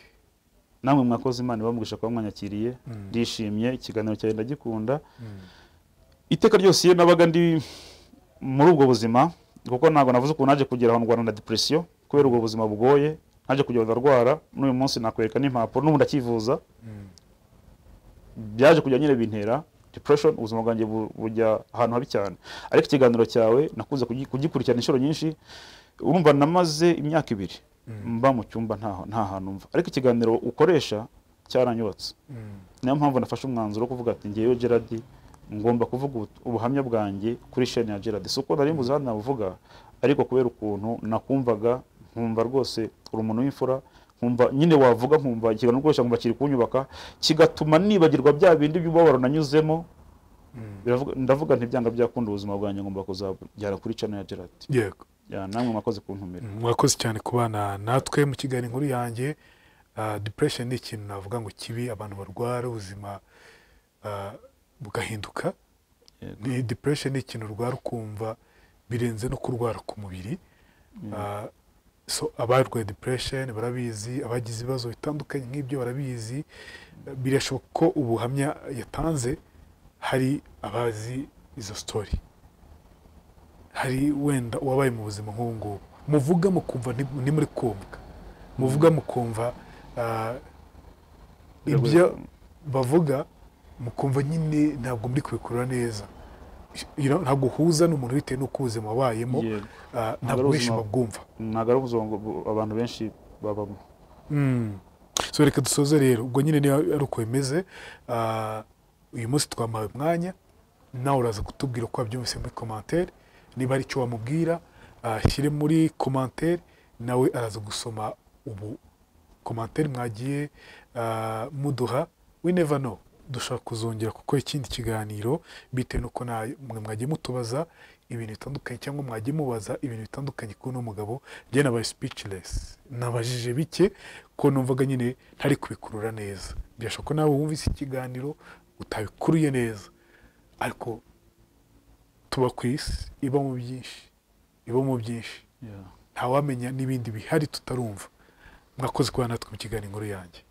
namwe mwakoze Imana ibamugisha kuba mwanyakiriye ndishimye ikiganiro cyawe ndagikunda iteka ryose iyo nabaga ndi muri ubwo buzima kuko ntabwo navuze ukuntu naje kugera aho ndwana na depression kubera ubwo buzima bugoye naje kugenda ndarwara n'uyu munsi nakwereka n'impapuro n'ubu ndakivuza byaje kujya nyine bintera depression ubuzima bwanjye bujya ahantu habi cyane ariko ikiganiro cyawe nakuze kugikurikirana inshuro nyinshi urumva namaze imyaka 2 mba mu cyumba nta hantu mva ariko ikiganiro ukoresha cyaranyubatse niyo mpamvu nafashe umwanzuro wo kuvuga ati ngewe Gerard ngomba kuvuga ubuhamya bwanjye kuri chaîne ya Gerard suko nari mbuze hano navuga ariko kubera ukuntu nakumvaga nkumva rwose uri umuntu w'imfura nkumva nyine wavuga nkumva ikiganiro ukoresha nkumva kiri kunyubaka kigatuma nibagirwa bya bindi by'ububabaro nanyuzemo ndavuga ntibyanga byakunda ubuzima bwanjye ngomba kuzajyana kuri channel ya Gerard yego namwe mwakoze kuntumira mwakoze cyane kubana natwe mu kiganiro inkuru yanjye depression ni ikintu navuga ngo kibi abantu barwara ubuzima bugahinduka ni depression ni ikintu urwara ukumva birenze no kurwara ku mubiri so abarwaye depression barabizi abagize ibibazo bitandukanye nk'ibyo barabizi birashoboka ko ubuhamya yatanze hari abazi izo story hari wenda wabaye mu buzima nk'ubu ngubu muvuga mukumva ni muri kumva muvuga mukumva ibyo bavuga mukumva nyine ntabwo muri kubikurura neza ntabwo uhuza n'umuntu bitewe n'uko ubuzima wabayemo ntabwo benshi babwumva ntabwo ari ubuzima abantu benshi babamo so reka dusoze rero ubwo nyine niyo ari uko bimeze uyu munsi twamaye umwanya nawe uraza kutubwira uko wabyumvise muri commentaire niba ari icyo wamubwira ashyire muri commentaire nawe araza gusoma ubu commentaire mwagiye muduha. We never know, dushaka kuzongera kuko ikindi kiganiro bitewe nuko mwe mwagiye mutubaza ibintu bitandukanye cyangwa mwagiye mubaza ibintu bitandukanye kuri uno mugabo. Njye nabaye speechless, nabajije bike ko numvaga nyine ntari kubikurura neza. Byashoboka ko nawe wumvise ikiganiro utabikuruye neza, ariko tuba ku isi iba mu byinshi ntawamenya n'ibindi bihari tutarumva. Mwakoze kuba natwe mu kiganiro yanjye.